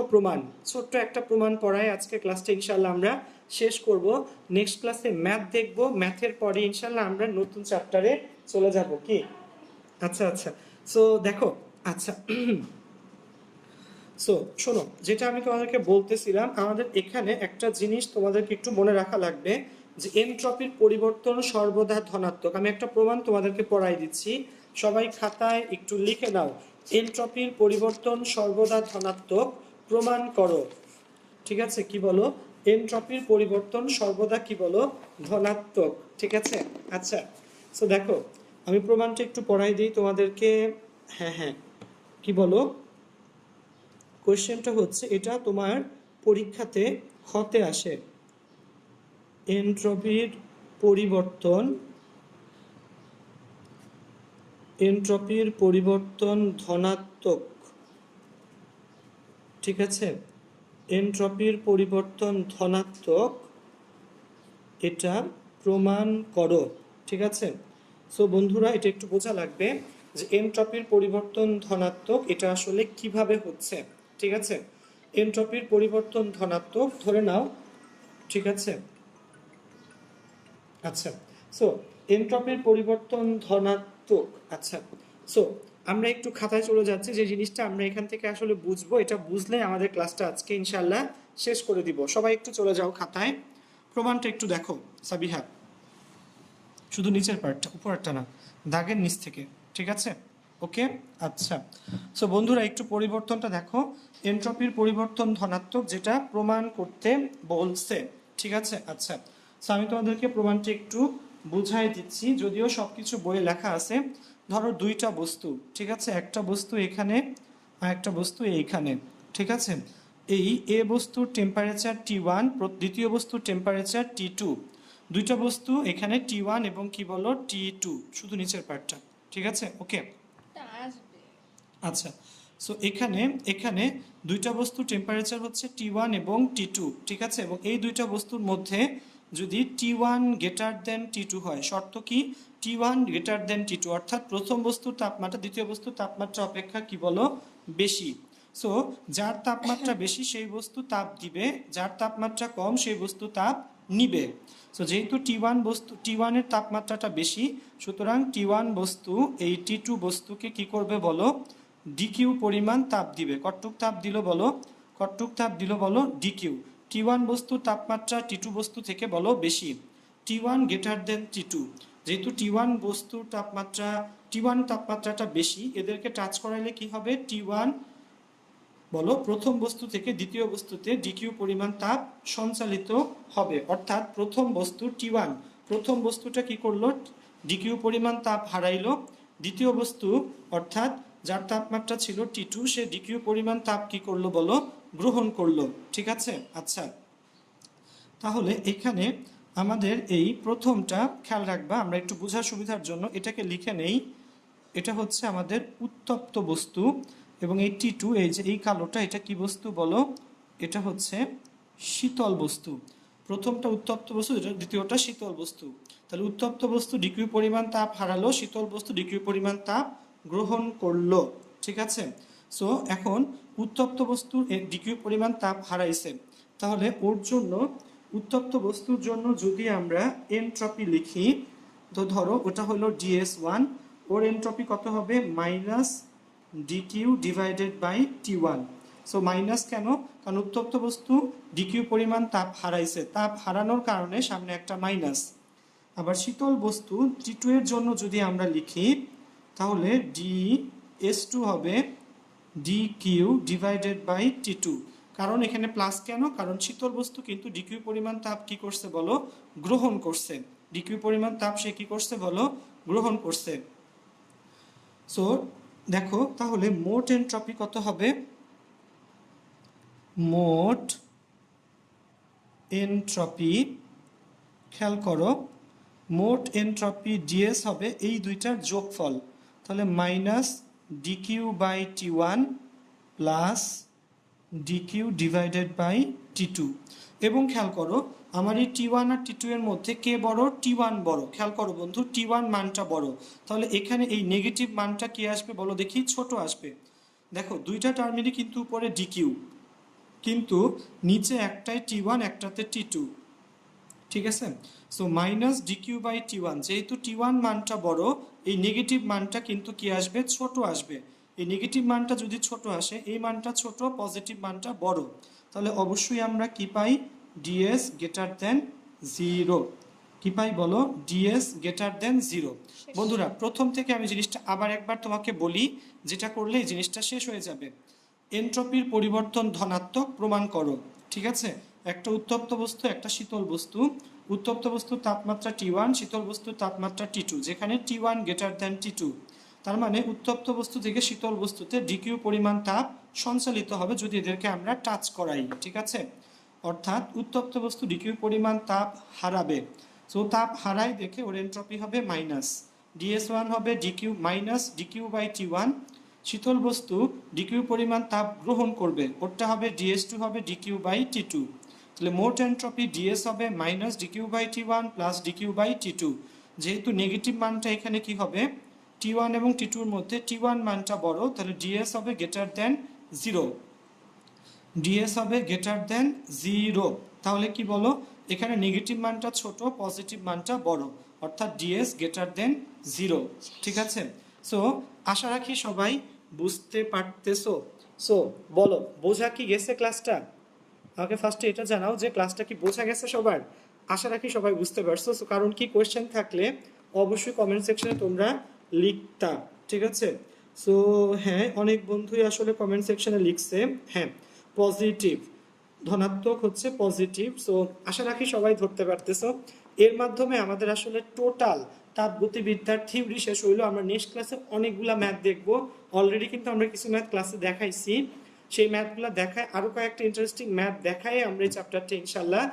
একটা প্রমাণ পড়ায় আজকে ক্লাসটা ইনশাল্লাহ আমরা শেষ করব। নেক্সট ক্লাসে ম্যাথ দেখব, ম্যাথের পরে ইনশাল্লাহ আমরা নতুন চ্যাপ্টারে চলে যাব, কি? আচ্ছা আচ্ছা, সো দেখো, আচ্ছা সো শোনো, যেটা আমি তোমাদেরকে বলতেছিলাম, আমাদের এখানে একটা জিনিস তোমাদেরকে একটু মনে রাখা লাগবে, যে এনট্রপির পরিবর্তন সর্বদা ধনাত্মক। আমি একটা প্রমাণ তোমাদেরকে পড়াই দিচ্ছি, সবাই খাতায় একটু লিখে নাও। এনট্রপির পরিবর্তন সর্বদা ধনাত্মক প্রমাণ করো, ঠিক আছে। কি বলো? এনট্রপির পরিবর্তন সর্বদা কি বলো? ধনাত্মক, ঠিক আছে। আচ্ছা, সো দেখো, আমি প্রমাণটা একটু পড়াই দিই তোমাদেরকে। হ্যাঁ হ্যাঁ, কি বলো? কোয়েশ্চেনটা হচ্ছে, এটা তোমার পরীক্ষাতে হতে আসে, এনট্রপির পরিবর্তন, এনট্রপির পরিবর্তন ধনাত্মক, ঠিক আছে। এনট্রপির পরিবর্তন ধনাত্মক, এটা প্রমাণ করো, ঠিক আছে। সো বন্ধুরা, এটা একটু বোঝা লাগবে যে এনট্রপির পরিবর্তন ধনাত্মক এটা আসলে কিভাবে হচ্ছে, ঠিক আছে। এনট্রপির পরিবর্তন ধনাত্মক ধরে নাও, ঠিক আছে। আচ্ছা, সো এনট্রপির পরিবর্তন ধনাত্মক। আচ্ছা, সো আমরা একটু খাতায় চলে যাচ্ছি, যে জিনিসটা আমরা এখান থেকে আসলে বুঝবো, এটা বুঝলে আমাদের ক্লাসটা আজকে ইনশাল্লাহ শেষ করে দিব। সবাই একটু চলে যাও খাতায়, প্রমাণটা একটু দেখো সাবিহা, শুধু নিচের পার্টটা, উপরেরটা না, দাগের নিচ থেকে, ঠিক আছে, ওকে। আচ্ছা, সো বন্ধুরা একটু পরিবর্তনটা দেখো, এনট্রপির পরিবর্তন ধনাত্মক যেটা প্রমাণ করতে বলছে, ঠিক আছে। আচ্ছা, সো আমি তোমাদেরকে প্রমাণটা একটু বুঝাই দিচ্ছি, যদিও সবকিছু বইয়ে লেখা আছে। ধরো দুইটা বস্তু, ঠিক আছে, একটা বস্তু এখানে আর একটা বস্তু এইখানে, ঠিক আছে। এই এ বস্তুর টেম্পারেচার T1, দ্বিতীয় বস্তুর টেম্পারেচার T2। দুইটা বস্তু এখানে T1 এবং কি বলো T2, শুধু নিচের পার্টটা, ঠিক আছে, ওকে। আচ্ছা, সো এখানে এখানে দুইটা বস্তু টেম্পারেচার হচ্ছে T1 এবং T2, ঠিক আছে। এবং এই দুইটা বস্তুর মধ্যে যদি T1 গ্রেটার দেন T2 হয়, শর্ত কি? T1 গ্রেটার দেন T2, অর্থাৎ প্রথম বস্তুর তাপমাত্রা দ্বিতীয় বস্তুর তাপমাত্রা অপেক্ষা কি বলো বেশি। সো যার তাপমাত্রা বেশি সেই বস্তু তাপ দিবে, যার তাপমাত্রা কম সেই বস্তু তাপ নিবে। সো যেহেতু T1 এর তাপমাত্রাটা বেশি, সুতরাং T1 বস্তু এই T2 বস্তুকে কি করবে বলো? ডিকিউ পরিমাণ তাপ দিবে। কতটুক তাপ দিল বলো? কতটুক তাপ দিল বলো? ডিকিউ। T1 বস্তুর তাপমাত্রা T2 বস্তু থেকে বলো বেশি, T1 গ্রেটার দেন T2। যেহেতু T1 তাপমাত্রাটা বেশি, এদেরকে টাচ করাইলে কি হবে? T1 বলো প্রথম বস্তু থেকে দ্বিতীয় বস্তুতে ডিকিউ পরিমাণ তাপ সঞ্চালিত হবে, অর্থাৎ প্রথম বস্তু T1, প্রথম বস্তুটা কি করলো? ডিকিউ পরিমাণ তাপ হারাইলো। দ্বিতীয় বস্তু অর্থাৎ যার তাপমাত্রা ছিল T2 সে ডিকিউ পরিমাণ তাপ কি করলো বলো, গ্রহণ করলো। ঠিক আছে, আচ্ছা তাহলে এখানে আমাদের এই প্রথমটা খেয়াল রাখবা, আমরা একটু বোঝার সুবিধার জন্য এটাকে লিখে নেই। এটা হচ্ছে আমাদের উত্তপ্ত বস্তু, এবং এই T2 এই যে এই কালোটা এটা কি বস্তু বলো, এটা হচ্ছে শীতল বস্তু। প্রথমটা উত্তপ্ত বস্তু, দ্বিতীয়টা শীতল বস্তু। তাহলে উত্তপ্ত বস্তু ডিগ্রি পরিমাণ তাপ হারালো, শীতল বস্তু ডিগ্রি পরিমাণ তাপ গ্রহণ করলো। ঠিক আছে, সো এখন উত্তপ্ত বস্তুর ডিগ্রি পরিমাণ তাপ হারাইছে, তাহলে ওর জন্য উত্তপ্ত বস্তুর জন্য যদি আমরা এনট্রপি লিখি, তো ধরো ওটা হলো DS1, ওর এনট্রপি কত হবে minus DQ divided by T1। So minus কেন, কারণ উত্তপ্ত বস্তু ডিকিউ পরিমাণ তাপ হারাইছে, তাপ হারানোর কারণে সামনে একটা মাইনাস। আবার শীতল বস্তু T2 এর জন্য যদি আমরা লিখি, তাহলে DS2 হবে ডিকিউ ডিভাইডেড বাই T2। কারণ এখানে প্লাস কেন, কারণ শীতল বস্তু কিন্তু ডিকিউ পরিমাণ তাপ কি করছে বলো, গ্রহণ করছে। ডিকিউ পরিমাণ তাপ সে কি করছে বলো, গ্রহণ করছে। সো দেখো তাহলে মোট এনট্রপি কত হবে, মোট এনট্রপি খেয়াল করো, মোট এনট্রপি ডিএস হবে এই দুইটার যোগফল, তাহলে minus DQ by T1 plus DQ divided by T2। এবং খেয়াল করো আমার এই T1 আর T2 এর মধ্যে কে বড়, T1 বড়। খেয়াল করো বন্ধু, T1 মানটা বড়, তাহলে এখানে এই নেগেটিভ মানটা কি আসবে বলো দেখি, ছোট আসবে। দেখো দুইটা টার্মিনই কিন্তু উপরে ডিকিউ, কিন্তু নিচে একটাই T1 একটাতে T2। ঠিক আছে, so minus DQ by T1, যেহেতু T1 মানটা বড়, এই নেগেটিভ মানটা কিন্তু কি আসবে, ছোট আসবে। এই নেগেটিভ মানটা যদি ছোট আসে, এই মানটা ছোট, পজিটিভ মানটা বড়, তাহলে অবশ্যই আমরা কি পাই, ডিএস গ্রেটার দেন 0। কি পাই বলো, ডিএস গ্রেটার দেন 0। বন্ধুরা প্রথম থেকে আমি জিনিসটা আবার একবার তোমাকে বলি, যেটা করলে এই জিনিসটা শেষ হয়ে যাবে। এনট্রপির পরিবর্তন ধনাত্মক প্রমাণ করো। ঠিক আছে, একটা উত্তপ্ত বস্তু একটা শীতল বস্তু, উত্তপ্ত বস্তুর তাপমাত্রা T1, শীতল বস্তুর তাপমাত্রা T2, যেখানে T1 গ্রেটার দেন T2, তার মানে উত্তপ্ত বস্তু থেকে শীতল বস্তুতে ডিকিউ পরিমাণ তাপ সঞ্চালিত হবে যদি এদেরকে আমরা টাচ করাই। ঠিক আছে, অর্থাৎ উত্তপ্ত বস্তু ডিকিউ পরিমাণ তাপ হারাবে, সো তাপ হারাই দেখে ওর এনট্রপি হবে মাইনাস, DS1 হবে DQ minus DQ by T1। শীতল বস্তু ডিকিউ পরিমাণ তাপ গ্রহণ করবে, ওরটা হবে DS2 হবে ডিকিউ বাই T2। তাহলে মোট এনট্রপি ডিএস হবে minus DQ by T1 plus DQ by T2। যেহেতু নেগেটিভ মানটা এখানে কি হবে, T1 এবং T2 এর মধ্যে T1 মানটা বড়, তাহলে ডিএস হবে গ্রেটার দেন 0। ডিএস হবে গ্রেটার দেন 0, তাহলে কি বলো, এখানে নেগেটিভ মানটা ছোট, পজিটিভ মানটা বড়, অর্থাৎ ডিএস গ্রেটার দেন 0। ঠিক আছে, সো আশা রাখি সবাই বুঝতে পারতেছো। সো বলো বোঝা কি গেছে ক্লাসটা, আমাকে ফার্স্টে এটা জানাও যে ক্লাসটা কি বোঝা গেছে সবার। আশা রাখি সবাই বুঝতে পারছো। সো কারণ কি কোয়েশ্চেন থাকলে অবশ্যই কমেন্ট সেকশনে তোমরা লিখতা। ঠিক আছে, সো হ্যাঁ অনেক বন্ধুই আসলে কমেন্ট সেকশনে লিখছে হ্যাঁ পজিটিভ, ধনাত্মক হচ্ছে পজিটিভ। সো আশা রাখি সবাই ধরতে পারতেছো। এর মাধ্যমে আমাদের আসলে টোটাল তাপগতিবিদ্যার থিওরি শেষ হইলো। আমরা নেক্সট ক্লাসে অনেকগুলা ম্যাথ দেখবো, অলরেডি কিন্তু আমরা কিছু ম্যাথ ক্লাসে দেখাইছি, সেই ম্যাথগুলো দেখায় আরো কয়েকটা ইন্টারেস্টিং ম্যাথ দেখায় আমরা এই চ্যাপ্টারটা ইনশাল্লাহ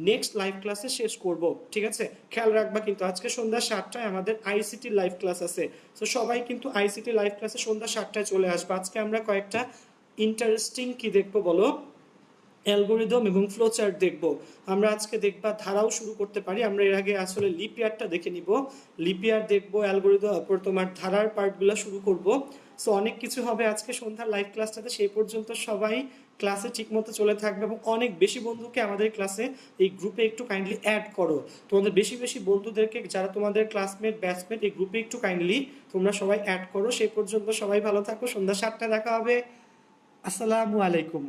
নেক্সট লাইভ ক্লাসে শেষ করব। ঠিক আছে, খেয়াল রাখবা কিন্তু আজকে সন্ধ্যা 7টায় আমাদের আইসিটি লাইভ ক্লাস আছে। তো সবাই কিন্তু আইসিটি লাইভ ক্লাসে সন্ধ্যা 7টায় চলে আসবে। আজকে আমরা কয়েকটা ইন্টারেস্টিং কি দেখবো বলো, অ্যালগোরিদম এবং ফ্লো চার্ট দেখবো। আমরা আজকে দেখবা ধারাও শুরু করতে পারি, আমরা এর আগে আসলে লিপিয়ারটা দেখে নিব, লিপিয়ার দেখবো, অ্যালগোরিদম, তারপর তোমার ধারার পার্টগুলো শুরু করব। সো অনেক কিছু হবে আজকে সন্ধ্যার লাইভ ক্লাসটাতে। সেই পর্যন্ত সবাই ক্লাসে ঠিকমতো চলে থাকবে এবং অনেক বেশি বন্ধুকে আমাদের ক্লাসে এই গ্রুপে একটু কাইন্ডলি অ্যাড করো। তোমাদের বেশি বেশি বন্ধুদেরকে যারা তোমাদের ক্লাসমেট ব্যাচমেট এই গ্রুপে একটু কাইন্ডলি তোমরা সবাই অ্যাড করো। সেই পর্যন্ত সবাই ভালো থাকো, সন্ধ্যা 7টায় দেখা হবে। আসসালামু আলাইকুম।